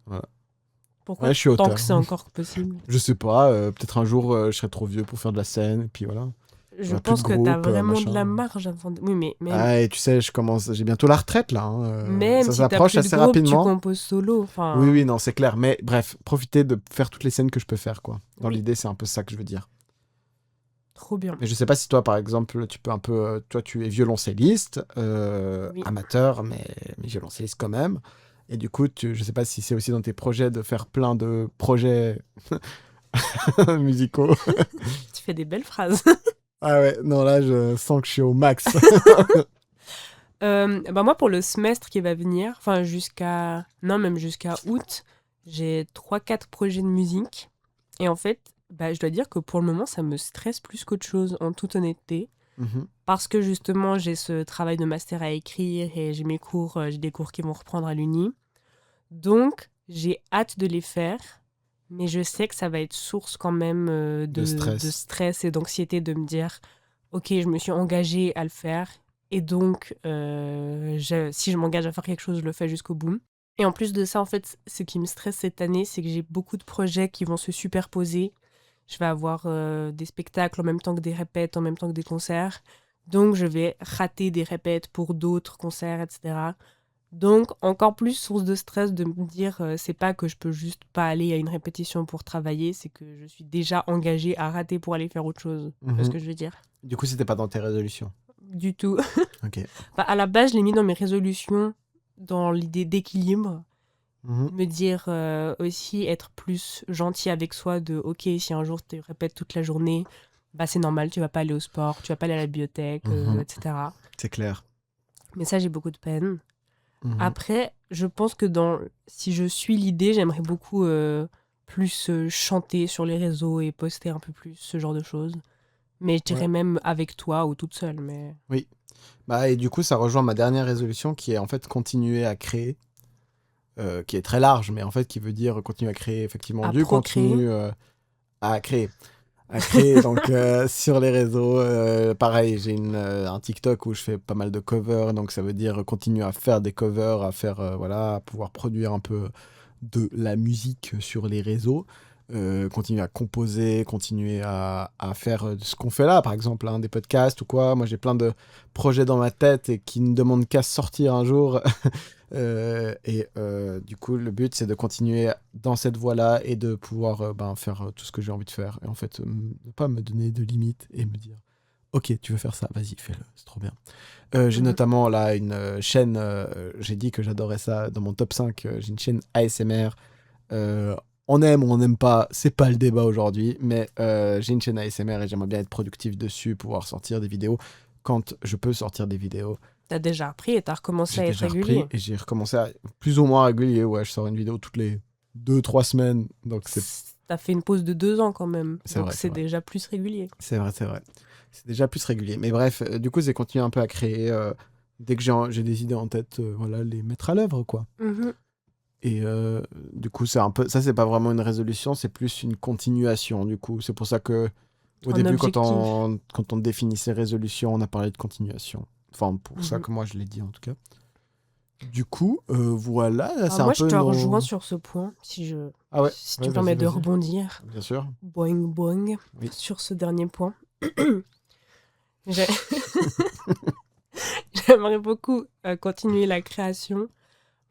Voilà. Pourquoi Ouais, je suis tant auteur. que c'est encore possible? Je sais pas, peut-être un jour je serai trop vieux pour faire de la scène et puis voilà. Je Ouais, plus pense de que t'as groupe, vraiment machin. de la marge avant de... Oui, mais même, Ah, et tu sais, j'ai bientôt la retraite là. même Ça si t'as s'approche plus de assez groupe, tu rapidement. composes solo. Enfin, Oui, oui, non, c'est clair. Mais bref, profiter de faire toutes les scènes que je peux faire, quoi. Dans Oui. l'idée, c'est un peu ça que je veux dire. trop bien. Mais je sais pas si toi, par exemple, tu peux un peu... toi, tu es violoncelliste, Oui. amateur, mais violoncelliste quand même. Et du coup, je sais pas si c'est aussi dans tes projets de faire plein de projets musicaux. Tu fais des belles phrases. Ah ouais, non, là, je sens que je suis au max. Bah moi, pour le semestre qui va venir, enfin jusqu'à... Non, même jusqu'à août, j'ai 3-4 projets de musique. Et en fait, bah, je dois dire que pour le moment, ça me stresse plus qu'autre chose, en toute honnêteté. Mhm. Parce que justement, j'ai ce travail de master à écrire et j'ai mes cours, j'ai des cours qui vont reprendre à l'uni. Donc, j'ai hâte de les faire. Mais je sais que ça va être source quand même De stress. de stress et d'anxiété de me dire, ok, je me suis engagée à le faire. Et donc, si je m'engage à faire quelque chose, je le fais jusqu'au bout. Et en plus de ça, en fait, ce qui me stresse cette année, c'est que j'ai beaucoup de projets qui vont se superposer. Je vais avoir des spectacles en même temps que des répètes, en même temps que des concerts. Donc, je vais rater des répètes pour d'autres concerts, etc. Donc, encore plus source de stress de me dire, c'est pas que je peux juste pas aller à une répétition pour travailler, c'est que je suis déjà engagée à rater pour aller faire autre chose. Tu vois ce que je veux dire? Du coup, c'était pas dans tes résolutions. Du tout. Ok. Bah, à la base, je l'ai mis dans mes résolutions, dans l'idée d'équilibre. Mhm. Me dire aussi être plus gentil avec soi de ok, si un jour tu répètes toute la journée, bah c'est normal, tu vas pas aller au sport, tu vas pas aller à la bibliothèque, etc. C'est clair. Mais ça, j'ai beaucoup de peine. Mhm. Après, je pense que si je suis l'idée, j'aimerais beaucoup plus chanter sur les réseaux et poster un peu plus ce genre de choses. Mais je dirais Ouais. même avec toi ou toute seule. Mais Oui. Bah, et du coup, ça rejoint ma dernière résolution qui est en fait continuer à créer, qui est très large, mais en fait qui veut dire continuer à créer effectivement à du procréer. contenu à créer. À créer donc sur les réseaux. Pareil, j'ai un TikTok où je fais pas mal de covers, donc ça veut dire continuer à faire des covers, à faire voilà, à pouvoir produire un peu de la musique sur les réseaux, continuer à composer, continuer à faire ce qu'on fait là, par exemple, hein, des podcasts ou quoi. Moi, j'ai plein de projets dans ma tête et qui ne demandent qu'à sortir un jour. Du coup, le but, c'est de continuer dans cette voie-là et de pouvoir faire tout ce que j'ai envie de faire. Et en fait, ne pas me donner de limites et me dire, ok, tu veux faire ça, vas-y, fais-le, c'est trop bien. J'ai Mhm. notamment là une chaîne, j'ai dit que j'adorais ça dans mon top 5, j'ai une chaîne ASMR. Euh, on aime ou on n'aime pas, c'est pas le débat aujourd'hui, mais j'ai une chaîne ASMR et j'aimerais bien être productif dessus, pouvoir sortir des vidéos quand je peux sortir des vidéos. T'as déjà appris et t'as recommencé J'ai à être déjà repris régulier. et j'ai recommencé à plus ou moins régulier. Ouais, je sors une vidéo toutes les 2-3 semaines, donc T'as fait une pause de 2 ans quand même. c'est Donc vrai, c'est c'est vrai. déjà plus régulier. C'est vrai, c'est vrai. C'est déjà plus régulier. Mais bref, du coup, j'ai continué un peu à créer. Dès que j'ai des idées en tête, voilà, les mettre à l'œuvre, quoi. Mhm. Et du coup, c'est un peu, ça, c'est pas vraiment une résolution, c'est plus une continuation, du coup. C'est pour ça que, au Un début, objectif. quand on définit ces résolutions, on a parlé de continuation. Enfin, pour ça Mhm. que moi, je l'ai dit, en tout cas. Du coup, voilà, Alors c'est un moi, je peu te rejoins nos... sur ce point, Ah ouais, si tu ouais, me permets vas-y, de vas-y. rebondir. Bien sûr. Boing, boing, Oui. sur ce dernier point. J'ai- J'aimerais beaucoup continuer la création.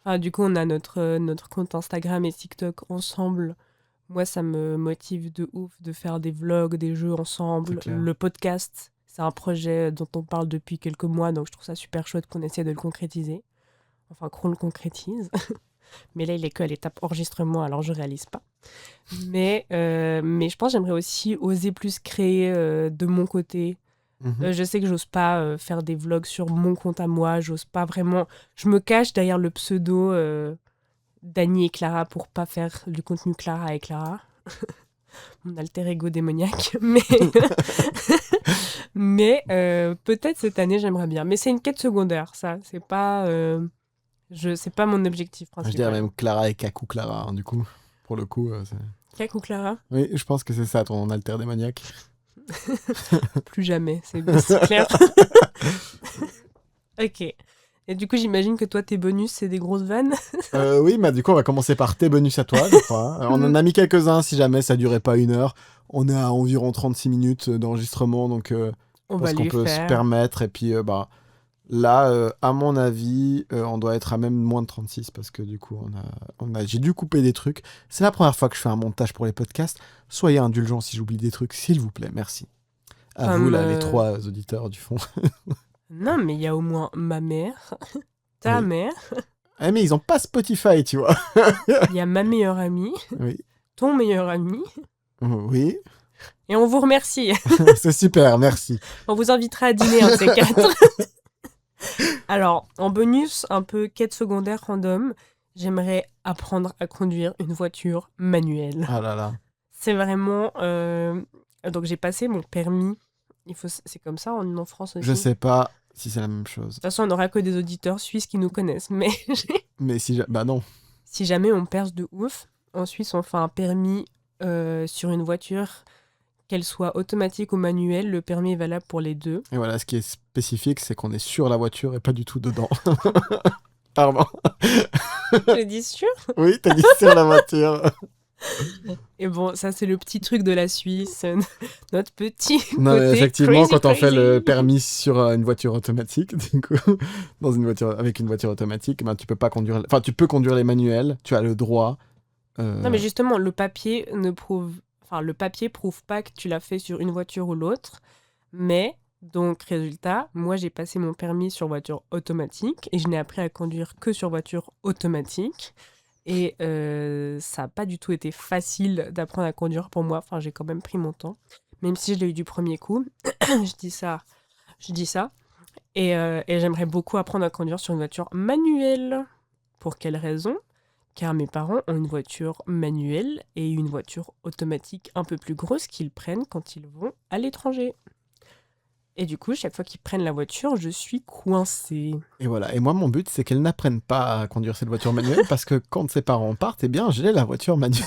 Enfin, du coup, on a notre compte Instagram et TikTok ensemble. Moi, ça me motive de ouf de faire des vlogs, des jeux C'est ensemble. clair. Le podcast, c'est un projet dont on parle depuis quelques mois, donc je trouve ça super chouette qu'on essaie de le concrétiser. Enfin, qu'on le concrétise. Mais là, il est qu'à l'étape enregistrement, alors je réalise pas. Mais je pense que j'aimerais aussi oser plus créer de mon côté. Mhm. Je sais que j'ose pas faire des vlogs sur mon compte à moi, j'ose pas vraiment. Je me cache derrière le pseudo d'Annie et Clara pour pas faire du contenu Clara et Clara. Mon alter ego démoniaque. Mais peut-être cette année, j'aimerais bien. Mais c'est une quête secondaire, ça. C'est pas mon objectif Je dirais principal. même Clara et Kaku Clara, hein, du coup. Pour le coup, Kakou Clara? oui, je pense que c'est ça ton alter démoniaque. Plus jamais, c'est clair. Ok. Et du coup, j'imagine que toi, tes bonus, c'est des grosses vannes. Oui, bah du coup, on va commencer par tes bonus à toi, je crois. On en a mis quelques-uns si jamais ça durait pas 1 heure. On est à environ 36 minutes d'enregistrement, donc je On va pense qu'on lui peut se faire. permettre. Et puis, là, à mon avis, on doit être à même moins de 36 parce que du coup, j'ai dû couper des trucs. C'est la première fois que je fais un montage pour les podcasts. Soyez indulgents si j'oublie des trucs, s'il vous plaît, merci. À vous, Comme. là, les 3 auditeurs du fond. Non, mais il y a au moins ma mère, ta Oui. mère, Ah, mais ils ont pas Spotify, tu vois. il y a ma meilleure amie, Oui. ton meilleur ami. Oui. Et on vous remercie. C'est super, merci. On vous invitera à dîner, un de ces quatre. Alors, en bonus, un peu quête secondaire random, j'aimerais apprendre à conduire une voiture manuelle. Ah là là. C'est vraiment. Donc, j'ai passé mon permis. C'est comme ça en France aussi. Je De sais pas si c'est la même chose. toute façon, on n'aura que des auditeurs suisses qui nous connaissent. Mais Mais si... Bah non. si jamais on perce de ouf, en Suisse, on fait un permis sur une voiture, qu'elle soit automatique ou manuelle. Le permis est valable pour les deux. Et voilà, ce qui est spécifique, c'est qu'on est sur la voiture et pas du tout dedans. Pardon. J'ai dit sûr. Oui, t'as dit sur la voiture. Et bon, ça, c'est le petit truc de la Suisse. Notre petit Non, mais côté effectivement, crazy, quand on fait le crazy. permis sur une voiture automatique, du coup, avec une voiture automatique, ben, tu peux pas conduire. Enfin, tu peux conduire les manuels, tu as le droit. Non, euh, mais justement, le papier ne prouve... Enfin, le papier prouve pas que tu l'as fait sur une voiture ou l'autre. Mais, donc, résultat, moi, j'ai passé mon permis sur voiture automatique et je n'ai appris à conduire que sur voiture automatique. Et ça n'a pas du tout été facile d'apprendre à conduire pour moi. Enfin, j'ai quand même pris mon temps. Même si je l'ai eu du premier coup. je dis ça. Je dis ça. Et j'aimerais beaucoup apprendre à conduire sur une voiture manuelle. Pour quelle raison? Car mes parents ont une voiture manuelle et une voiture automatique un peu plus grosse qu'ils prennent quand ils vont à l'étranger. Et du coup, chaque fois qu'ils prennent la voiture, je suis coincée. Et voilà. Et moi, mon but, c'est qu'elle n'apprenne pas à conduire cette voiture manuelle parce que quand ses parents partent, eh bien, j'ai la voiture manuelle.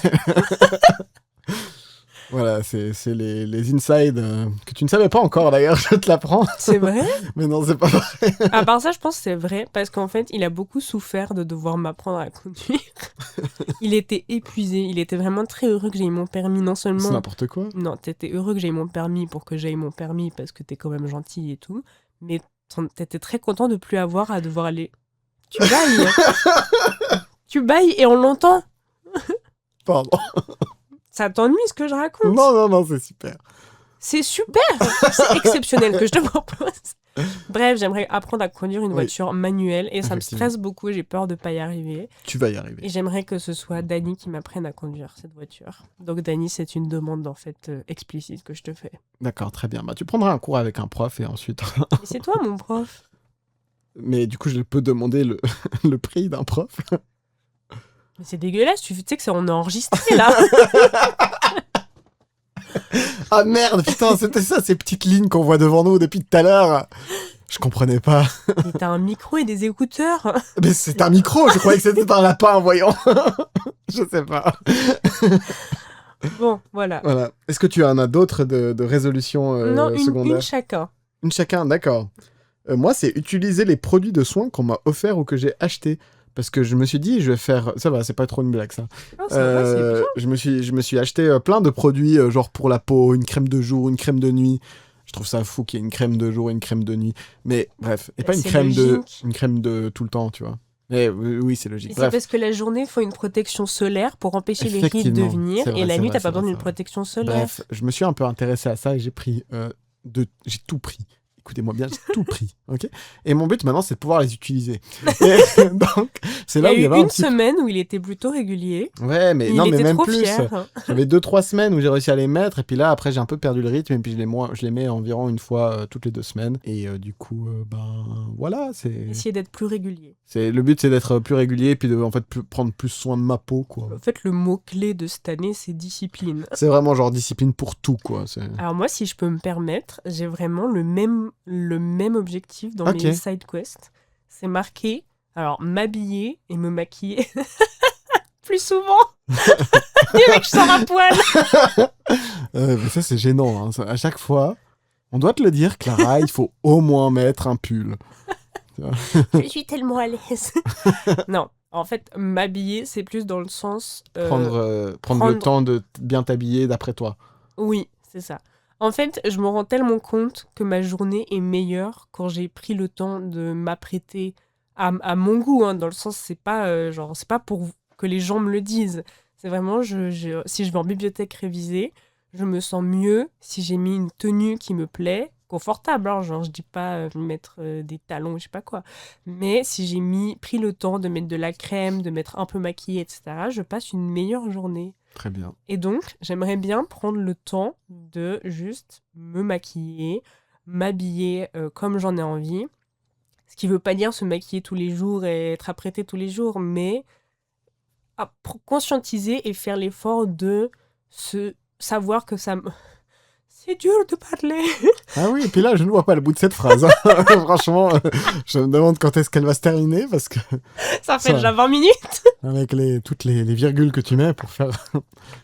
Voilà, c'est les insides que tu ne savais pas encore d'ailleurs, je te l'apprends. C'est vrai? Mais non, c'est pas vrai. À part ça, je pense que c'est vrai, parce qu'en fait, il a beaucoup souffert de devoir m'apprendre à conduire. Il était épuisé, il était vraiment très heureux que j'aie mon permis, non C'est seulement... n'importe quoi. Non, t'étais heureux que j'aie mon permis pour que j'aie mon permis, parce que t'es quand même gentil et tout, mais t'étais très content de plus avoir à devoir aller... Tu bailles. Tu bailles et on l'entend. Pardon. Ça t'ennuie ce que je raconte? Non, non, non, c'est super. C'est super. C'est exceptionnel que je te propose. Bref, j'aimerais apprendre à conduire une Oui. voiture manuelle et ça me Effectivement. stresse beaucoup, j'ai peur de pas y arriver. Tu vas y Et arriver. j'aimerais que ce soit Dany qui m'apprenne à conduire cette voiture. Donc Dany, c'est une demande en fait explicite que je te fais. D'accord, très bien. Bah, tu prendras un cours avec un prof et ensuite. Mais c'est toi mon prof. Mais du coup, je peux demander le prix d'un prof. Mais c'est dégueulasse, tu sais que c'est on est enregistré là. Ah merde, putain, c'était ça, ces petites lignes qu'on voit devant nous depuis tout à l'heure. Je comprenais pas. Mais t'as un micro et des écouteurs. Mais c'est un micro, je croyais que c'était un lapin, voyons. Je sais pas. Bon, voilà. Voilà. Est-ce que tu en as d'autres de résolutions Non, secondaires une chacun. Une chacun, d'accord. Moi, c'est utiliser les produits de soins qu'on m'a offerts ou que j'ai achetés. Parce que je me suis dit, je vais faire... Ça va, c'est pas trop une blague, ça. Non, c'est vrai, c'est bien. Je me suis acheté plein de produits, genre pour la peau, une crème de jour, une crème de nuit. Je trouve ça fou qu'il y ait une crème de jour et une crème de nuit. Mais bref, et pas C'est logique. une crème de tout le temps, tu vois. Mais oui, c'est Et logique. c'est Bref, parce que la journée, il faut une protection solaire pour empêcher les rides de effectivement, venir. c'est vrai, Et la c'est nuit, vrai, t'as pas c'est besoin vrai, d'une c'est vrai. protection solaire. Bref, je me suis un peu intéressé à ça et j'ai pris j'ai tout pris. Écoutez-moi bien, j'ai tout pris, ok. Et mon but maintenant, c'est de pouvoir les utiliser. Et donc, c'est Il y là a où il y eu avait un une petit. semaine où il était plutôt régulier. Ouais, mais Il non, mais était même trop plus. fier. J'avais 2-3 semaines où j'ai réussi à les mettre, et puis là, après, j'ai un peu perdu le rythme, et puis je les mets environ une fois toutes les 2 semaines. Et du coup, ben voilà, Essayer d'être plus régulier. le but, c'est d'être plus régulier, et puis de en fait prendre plus soin de ma peau, quoi. En fait, le mot-clé de cette année, c'est discipline. C'est vraiment genre discipline pour tout, quoi. Alors moi, si je peux me permettre, j'ai vraiment le même objectif dans Ok. mes side quests. C'est marqué, alors m'habiller et me maquiller plus souvent. Et mec, je sors à poil. Mais ça, c'est gênant. Hein. À chaque fois, on doit te le dire, Clara, il faut au moins mettre un pull. Je suis tellement à l'aise. Non, en fait, m'habiller, c'est plus dans le sens... Prendre le prendre- temps de bien t'habiller d'après toi. Oui, c'est ça. En fait, je me rends tellement compte que ma journée est meilleure quand j'ai pris le temps de m'apprêter à mon goût, hein, dans le sens, c'est pas c'est pas pour que les gens me le disent. C'est vraiment, si je vais en bibliothèque réviser, je me sens mieux si j'ai mis une tenue qui me plaît, confortable, hein, genre je dis pas mettre des talons, je sais pas quoi. Mais si j'ai pris le temps de mettre de la crème, de mettre un peu maquillée, etc., je passe une meilleure journée. Très bien. Et donc, j'aimerais bien prendre le temps de juste me maquiller, m'habiller comme j'en ai envie. Ce qui veut pas dire se maquiller tous les jours et être apprêté tous les jours, mais conscientiser et faire l'effort de se savoir que ça me... C'est dur de parler. Ah oui, et puis là, je ne vois pas le bout de cette phrase. Hein. Franchement, je me demande quand est-ce qu'elle va se terminer, parce que Ça fait Ça. déjà 20 minutes. avec toutes les virgules que tu mets pour faire...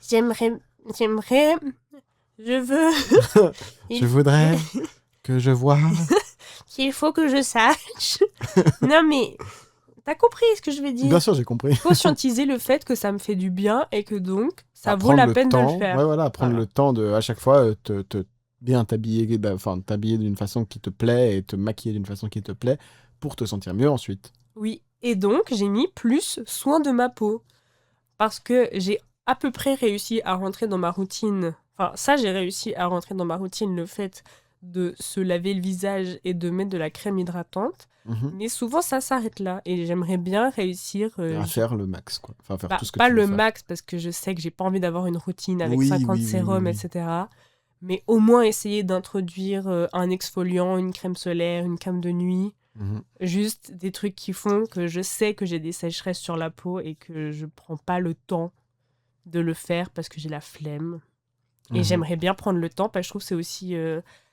J'aimerais... Je veux... Je voudrais que je vois... Il faut que je sache. Non mais, T'as compris ce que je vais dire? Bien sûr, j'ai compris. Conscientiser le fait que ça me fait du bien et que donc, ça vaut Prendre la le peine de le temps, faire. ouais, voilà, prendre Voilà. le temps de, à chaque fois, bien t'habiller, enfin, t'habiller d'une façon qui te plaît et te maquiller d'une façon qui te plaît pour te sentir mieux ensuite. Oui. Et donc, j'ai mis plus soin de ma peau. Parce que j'ai à peu près réussi à rentrer dans ma routine. Enfin, ça, j'ai réussi à rentrer dans ma routine, le fait de se laver le visage et de mettre de la crème hydratante. Mhm. Mais souvent, ça s'arrête là. Et j'aimerais bien réussir. À faire le max, quoi. Enfin, faire tout ce que Pas tu veux le faire. max, parce que je sais que j'ai pas envie d'avoir une routine avec Oui, 50 oui, oui, oui, sérums, oui. etc. Mais au moins essayer d'introduire un exfoliant, une crème solaire, une crème de nuit. Mhm. Juste des trucs qui font que je sais que j'ai des sécheresses sur la peau et que je prends pas le temps de le faire parce que j'ai la flemme. Et Mhm. j'aimerais bien prendre le temps parce que je trouve que c'est aussi...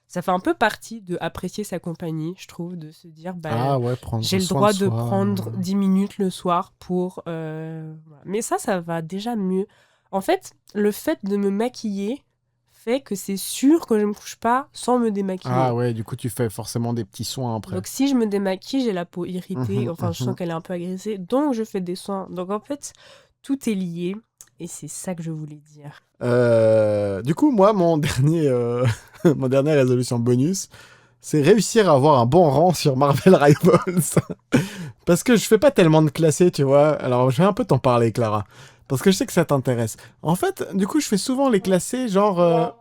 ça fait un peu partie de apprécier sa compagnie, je trouve, de se dire, Ah ouais, prendre j'ai le soin de droit de soi. prendre 10 minutes le soir pour... voilà. Mais ça va déjà mieux. En fait, le fait de me maquiller fait que c'est sûr que je me couche pas sans me démaquiller. Ah ouais, du coup, tu fais forcément des petits soins après. Donc si je me démaquille, j'ai la peau irritée, Mhm, enfin je sens mhm. qu'elle est un peu agressée, donc je fais des soins. Donc en fait, tout est lié et c'est ça que je voulais dire. Du coup, moi, mon dernière résolution bonus, c'est réussir à avoir un bon rang sur Marvel Rivals. Parce que je fais pas tellement de classés, tu vois. Alors, je vais un peu t'en parler, Clara. Parce que je sais que ça t'intéresse. En fait, du coup, je fais souvent les classés, genre...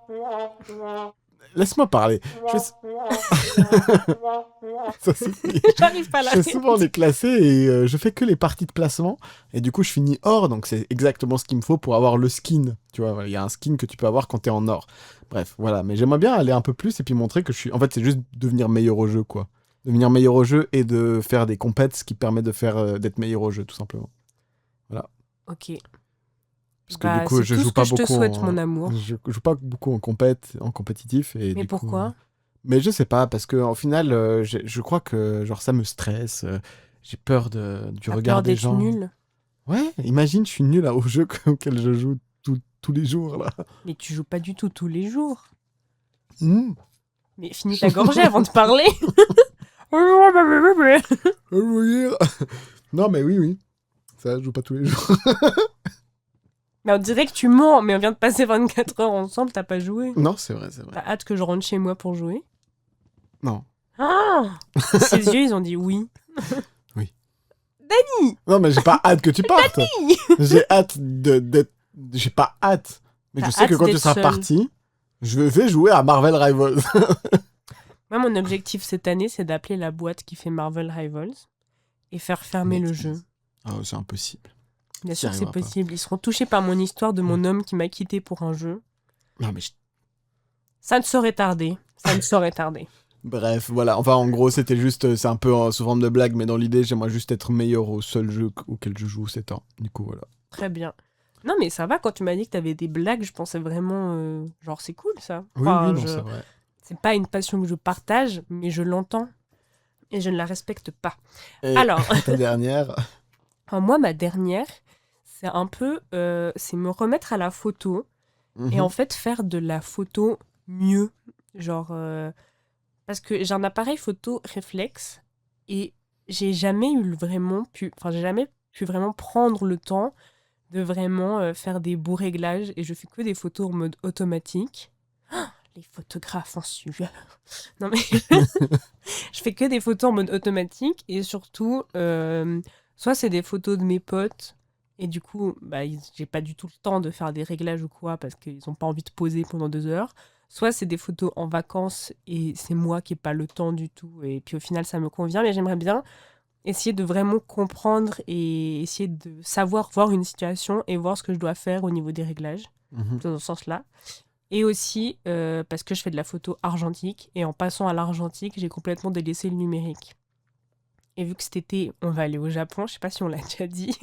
Laisse-moi parler. Ça suffit. J'arrive pas à Je fais l'arrêter. souvent les classés et je fais que les parties de placement. Et du coup, je finis or, donc c'est exactement ce qu'il me faut pour avoir le skin. Tu vois, il y a un skin que tu peux avoir quand t'es en or. Bref, voilà. Mais j'aimerais bien aller un peu plus et puis montrer que je suis. En fait, c'est juste devenir meilleur au jeu, quoi. Devenir meilleur au jeu et de faire des compètes, qui permet de faire d'être meilleur au jeu, tout simplement. Voilà. Ok. Parce que du Bah coup, c'est je tout joue ce que pas je te beaucoup souhaite, mon en. amour. Je joue pas beaucoup en compétitif et Mais du coup. pourquoi? Mais je sais pas, parce que au final, je crois que genre ça me stresse. J'ai peur du T'as regard peur des d'être gens. nul? Ouais, imagine, je suis nul au jeu auquel je joue tous les jours là. Mais tu joues pas du tout tous les jours. Hmm. Mais finis ta gorgée avant de parler. Non, mais oui, oui. Ça, je joue pas tous les jours. Mais on dirait que tu mens, mais on vient de passer 24 heures ensemble, t'as pas joué. Non, c'est vrai, c'est vrai. T'as hâte que je rentre chez moi pour jouer? Non. Ah! Ses yeux, ils ont dit oui. Oui. Dani! Non, mais j'ai pas hâte que tu partes. J'ai hâte d'être. J'ai pas hâte. Mais je T'as sais que hâte quand tu d'être seras seule. parti, je vais jouer à Marvel Rivals. Moi, mon objectif cette année, c'est d'appeler la boîte qui fait Marvel Rivals et faire fermer le jeu. Oh, c'est impossible. Bien T'y sûr que c'est arriveras pas. possible. Ils seront touchés par mon histoire de mon homme qui m'a quitté pour un jeu. Non, mais Ça ne saurait tarder. Ça ne saurait tarder. bref, voilà. Enfin, en gros, c'était juste. C'est un peu sous forme de blague, mais dans l'idée, j'aimerais juste être meilleur au seul jeu auquel je joue ces temps. Du coup, voilà. Très bien. Non, mais ça va, quand tu m'as dit que t'avais des blagues, je pensais vraiment... genre, c'est cool, ça. Oui, oui, Enfin, non, c'est vrai. c'est pas une passion que je partage, mais je l'entends. Et je ne la respecte pas. Et Alors, ta dernière. moi, ma dernière, c'est un peu... c'est me remettre à la photo. Et en Mhm. fait, faire de la photo mieux. Genre... parce que j'ai un appareil photo réflexe. Et j'ai jamais eu vraiment pu... Enfin, j'ai jamais pu vraiment prendre le temps de vraiment faire des beaux réglages et je fais que des photos en mode automatique. Ah, les photographes en sueur. Non mais je fais que des photos en mode automatique et surtout soit c'est des photos de mes potes et du coup bah, j'ai pas du tout le temps de faire des réglages ou quoi parce qu'ils ont pas envie de poser pendant 2 heures. Soit c'est des photos en vacances et c'est moi qui ai pas le temps du tout et puis au final ça me convient mais j'aimerais bien essayer de vraiment comprendre et essayer de savoir voir une situation et voir ce que je dois faire au niveau des réglages, Mhm. dans ce sens-là. Et aussi parce que je fais de la photo argentique et en passant à l'argentique, j'ai complètement délaissé le numérique. Et vu que cet été, on va aller au Japon, je sais pas si on l'a déjà dit,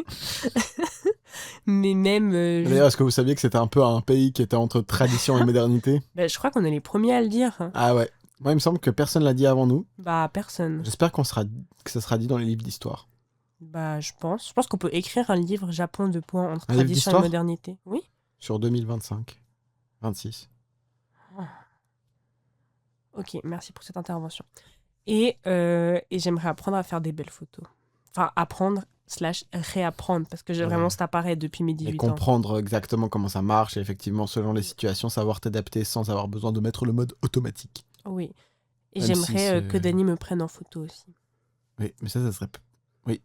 mais même... D'ailleurs, est-ce que vous saviez que c'était un peu un pays qui était entre tradition et modernité? bah, je crois qu'on est les premiers à le dire. Ah ouais. Moi, il me semble que personne l'a dit avant nous. Bah, personne. J'espère que ça sera dit dans les livres d'histoire. Bah, je pense. Je pense qu'on peut écrire un livre Japon de points entre Un livre tradition et d'histoire modernité. Oui. sur 2025. 26. Ok, merci pour cette intervention. Et j'aimerais apprendre à faire des belles photos. apprendre / réapprendre, parce que j'ai vraiment cet appareil depuis mes Et 18 ans. comprendre exactement comment ça marche, et effectivement, selon les situations, savoir t'adapter sans avoir besoin de mettre le mode automatique. Oui. Et Même si j'aimerais c'est- que Dany me prenne en photo aussi. Oui, mais ça serait... Oui.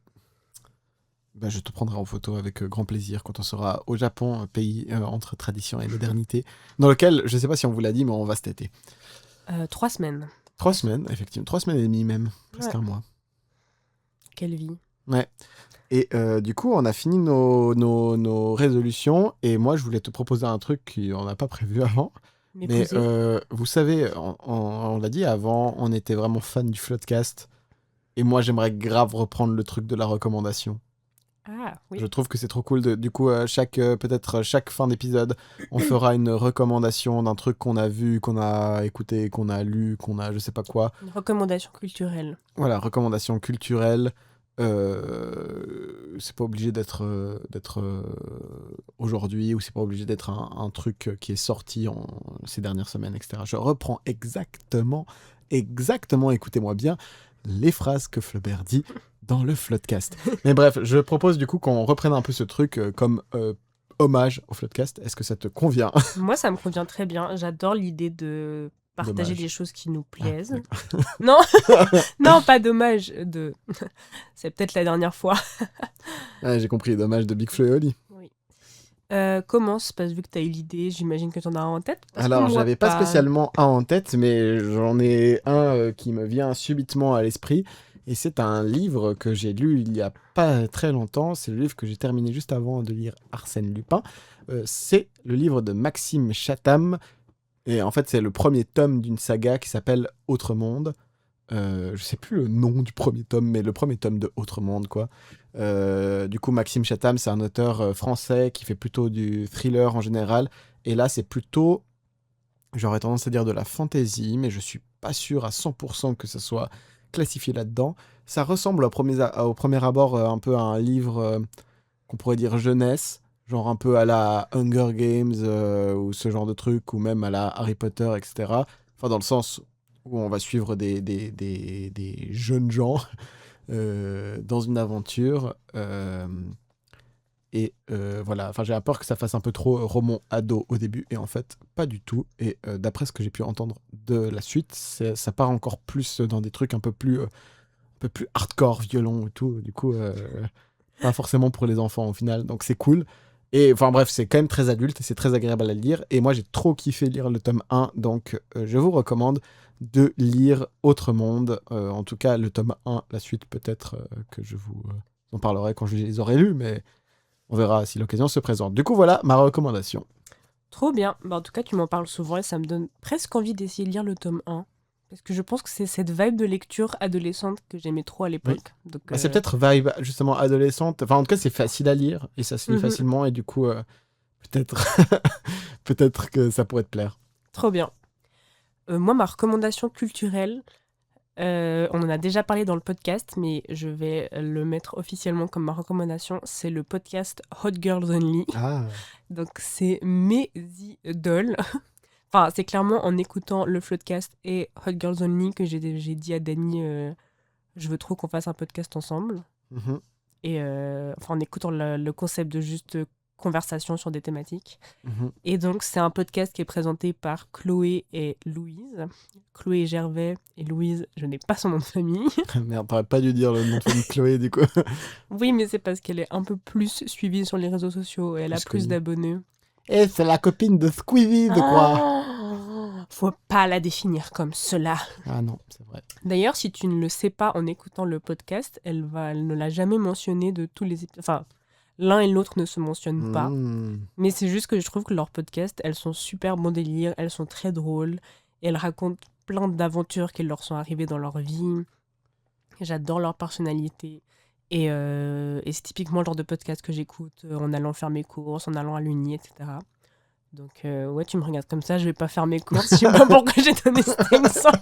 Bah, je te prendrai en photo avec grand plaisir quand on sera au Japon, pays entre tradition et modernité, dans lequel, je sais pas si on vous l'a dit, mais on va cet été. 3 semaines. 3 semaines, effectivement. 3 semaines et demie même. Presque Ouais. un mois. Quelle vie. Ouais. Et du coup, on a fini nos résolutions. Et moi, je voulais te proposer un truc qu'on n'a pas prévu avant. Mais Mais posé. vous savez, on l'a dit avant, on était vraiment fan du Floodcast. Et moi, j'aimerais grave reprendre le truc de la recommandation. Ah, oui. Je trouve que c'est trop cool. Du coup, peut-être chaque fin d'épisode, on fera une recommandation d'un truc qu'on a vu, qu'on a écouté, qu'on a lu, qu'on a je sais pas quoi. Une recommandation culturelle. Voilà, recommandation culturelle. C'est pas obligé d'être aujourd'hui, ou c'est pas obligé d'être un truc qui est sorti ces dernières semaines, etc. Je reprends exactement, écoutez-moi bien, les phrases que Flaubert dit dans le Floodcast. Mais bref, je propose du coup qu'on reprenne un peu ce truc comme hommage au Floodcast. Est-ce que ça te convient? Moi, ça me convient très bien. J'adore l'idée de partager Dommage. des choses qui nous Ah, plaisent. d'accord. Non, non, pas dommage. C'est peut-être la dernière fois. Ah, j'ai compris, dommage de Big Flo et Oli. Oui. Commence, parce que vu que tu as eu l'idée, j'imagine que tu en as un en tête. Parce que Alors, moi, j'avais pas spécialement un en tête, mais j'en ai un qui me vient subitement à l'esprit. Et c'est un livre que j'ai lu il y a pas très longtemps. C'est le livre que j'ai terminé juste avant de lire Arsène Lupin. C'est le livre de Maxime Chatham. Et en fait, c'est le premier tome d'une saga qui s'appelle Autre Monde. Je sais plus le nom du premier tome, mais le premier tome de Autre Monde, quoi. Du coup, Maxime Chatham, c'est un auteur français qui fait plutôt du thriller en général. Et là, c'est plutôt, j'aurais tendance à dire de la fantasy, mais je suis pas sûr à 100% que ça soit classifié là-dedans. Ça ressemble au premier abord un peu à un livre qu'on pourrait dire jeunesse, genre un peu à la Hunger Games ou ce genre de truc, ou même à la Harry Potter, etc. Enfin, dans le sens où on va suivre des jeunes gens dans une aventure. Et voilà, enfin, j'ai peur que ça fasse un peu trop roman ado au début, et en fait, pas du tout. Et d'après ce que j'ai pu entendre de la suite, ça part encore plus dans des trucs un peu plus hardcore, violents et tout. Du coup, pas forcément pour les enfants au final, donc c'est cool. Et enfin bref, c'est quand même très adulte et c'est très agréable à lire. Et moi, j'ai trop kiffé lire le tome 1, donc je vous recommande de lire Autre Monde. En tout cas, le tome 1, la suite, peut-être que je vous en parlerai quand je les aurai lus, mais on verra si l'occasion se présente. Du coup, voilà ma recommandation. Trop bien. Bah, en tout cas, tu m'en parles souvent et ça me donne presque envie d'essayer de lire le tome 1. Parce que je pense que c'est cette vibe de lecture adolescente que j'aimais trop à l'époque. Donc, Bah, c'est peut-être vibe justement adolescente. Enfin, en tout cas, c'est facile à lire et ça se lit mhm. facilement. Et du coup, peut-être peut-être que ça pourrait te plaire. Trop bien. Moi, ma recommandation culturelle, on en a déjà parlé dans le podcast, mais je vais le mettre officiellement comme ma recommandation. C'est le podcast Hot Girls Only. Ah. Donc, c'est mes idoles. Enfin, c'est clairement en écoutant le Floodcast et Hot Girls Only que j'ai dit à Dany, je veux trop qu'on fasse un podcast ensemble. Mhm. Et enfin, en écoutant le concept de juste conversation sur des thématiques. Mhm. Et donc, c'est un podcast qui est présenté par Chloé et Louise. Chloé Gervais et Louise, je n'ai pas son nom de famille. Merde, t'aurais pas dû dire le nom de famille de Chloé, du coup. Oui, mais c'est parce qu'elle est un peu plus suivie sur les réseaux sociaux et elle a Plus plus connue. d'abonnés. Eh, c'est la copine de Squeezie, de quoi? Faut pas la définir comme cela. Ah non, c'est vrai. D'ailleurs, si tu ne le sais pas en écoutant le podcast, elle ne l'a jamais mentionné de tous les épisodes. Enfin, l'un et l'autre ne se mentionnent pas. Mmh. Mais c'est juste que je trouve que leurs podcasts, elles sont super bon délire, elles sont très drôles. Et elles racontent plein d'aventures qui leur sont arrivées dans leur vie. J'adore leur personnalité. Et c'est typiquement le genre de podcast que j'écoute en allant faire mes courses, en allant à l'uni, etc. Donc, ouais, tu me regardes comme ça, je vais pas faire mes courses. Je sais pas pourquoi j'ai donné cet exemple.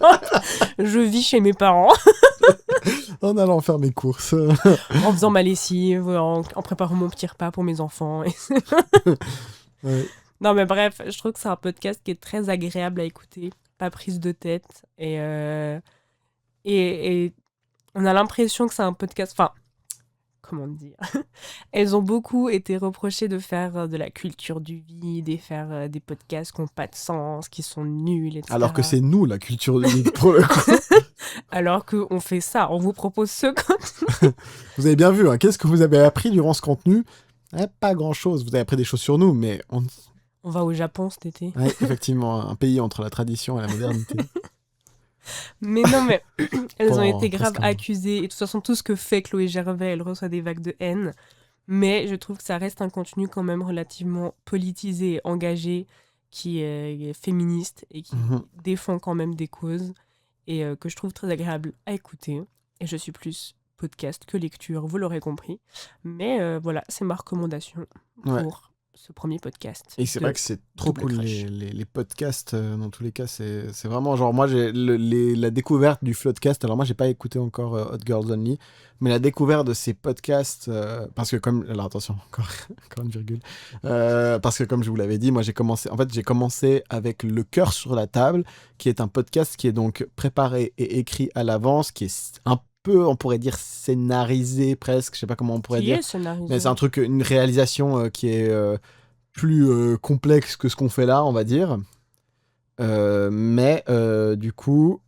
Je vis chez mes parents. En allant faire mes courses. En faisant ma lessive, en préparant mon petit repas pour mes enfants. Ouais. Non, mais bref, je trouve que c'est un podcast qui est très agréable à écouter, pas prise de tête. Et on a l'impression que c'est un podcast... Enfin, comment dire, elles ont beaucoup été reprochées de faire de la culture du vide et faire des podcasts qui n'ont pas de sens, qui sont nuls, etc. Alors que c'est nous, la culture du vide, pour le coup. Alors qu'on fait ça, on vous propose ce contenu. Vous avez bien vu, hein, qu'est-ce que vous avez appris durant ce contenu? Pas grand-chose. Vous avez appris des choses sur nous, mais On va au Japon cet été. Ouais, effectivement, un pays entre la tradition et la modernité. Mais non, mais elles ont été presque grave un an. accusées. Et de toute façon, tout ce que fait Chloé Gervais, elle reçoit des vagues de haine. Mais je trouve que ça reste un contenu quand même relativement politisé et engagé, qui est féministe et qui Mhm. défend quand même des causes. Et que je trouve très agréable à écouter. Et je suis plus podcast que lecture, vous l'aurez compris. Mais voilà, c'est ma recommandation Ouais. pour ce premier podcast. Et c'est de vrai que c'est trop Double cool, Crush. les podcasts, dans tous les cas, c'est vraiment genre, moi, j'ai la découverte du Floodcast, alors moi, j'ai pas écouté encore Hot Girls Only, mais la découverte de ces podcasts, parce que comme, alors attention, encore une virgule, parce que comme je vous l'avais dit, moi, j'ai commencé avec Le Cœur sur la table, qui est un podcast qui est donc préparé et écrit à l'avance, qui est un peu, on pourrait dire, scénarisé presque, je sais pas comment on pourrait Qui dire, est scénarisé. mais c'est un truc, une réalisation qui est plus complexe que ce qu'on fait là, on va dire. Mais du coup,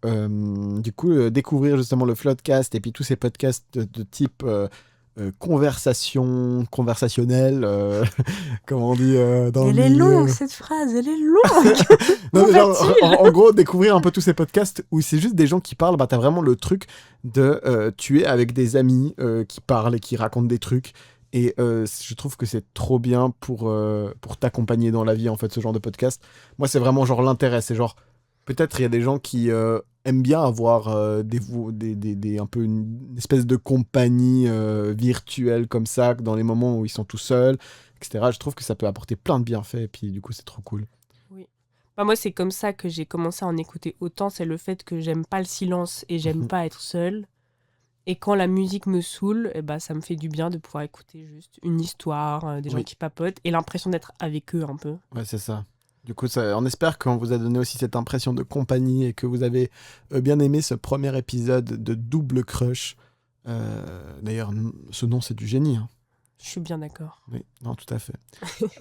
découvrir justement le Floodcast et puis tous ces podcasts de type conversationnel, comme on dit dans Elle le est milieu. longue cette phrase, elle est longue. Non, mais genre, va-t-il en gros, découvrir un peu tous ces podcasts où c'est juste des gens qui parlent, bah t'as vraiment le truc de tu es avec des amis qui parlent et qui racontent des trucs. Et je trouve que c'est trop bien pour t'accompagner dans la vie, en fait, ce genre de podcast. Moi, c'est vraiment genre l'intérêt. C'est genre, peut-être il y a des gens qui aiment bien avoir un peu une espèce de compagnie virtuelle comme ça, dans les moments où ils sont tout seuls, etc. Je trouve que ça peut apporter plein de bienfaits. Et puis, du coup, c'est trop cool. Oui. Bah, moi, c'est comme ça que j'ai commencé à en écouter autant. C'est le fait que j'aime pas le silence et j'aime Mhm. pas être seule. Et quand la musique me saoule, eh ben, ça me fait du bien de pouvoir écouter juste une histoire, des gens Oui. qui papotent et l'impression d'être avec eux un peu. Ouais, c'est ça. Du coup, on espère qu'on vous a donné aussi cette impression de compagnie et que vous avez bien aimé ce premier épisode de Double Crush. D'ailleurs, ce nom, c'est du génie, hein. Je suis bien d'accord. Oui, non, tout à fait.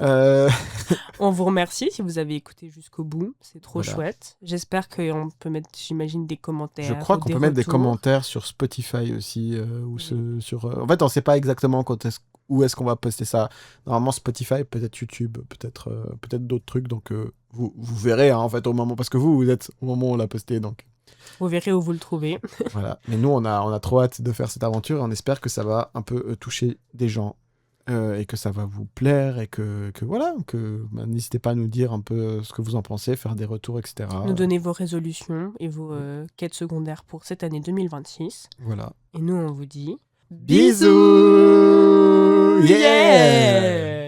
Euh, On vous remercie si vous avez écouté jusqu'au bout. C'est trop Voilà. chouette. J'espère qu'on peut mettre, j'imagine, des commentaires. Je crois qu'on peut mettre des retours. commentaires sur Spotify aussi. Ou Oui. sur, en fait, on ne sait pas exactement où est-ce qu'on va poster ça. Normalement, Spotify, peut-être YouTube, peut-être d'autres trucs. Donc, vous verrez, hein, en fait, au moment. Parce que vous êtes au moment où on l'a posté. Donc, Vous verrez où vous le trouvez. voilà. Mais nous, on a trop hâte de faire cette aventure et on espère que ça va un peu toucher des gens et que ça va vous plaire et que voilà, n'hésitez pas à nous dire un peu ce que vous en pensez, faire des retours, etc. Nous donner vos résolutions et vos quêtes secondaires pour cette année 2026. Voilà. Et nous, on vous dit... Bisous! Yeah!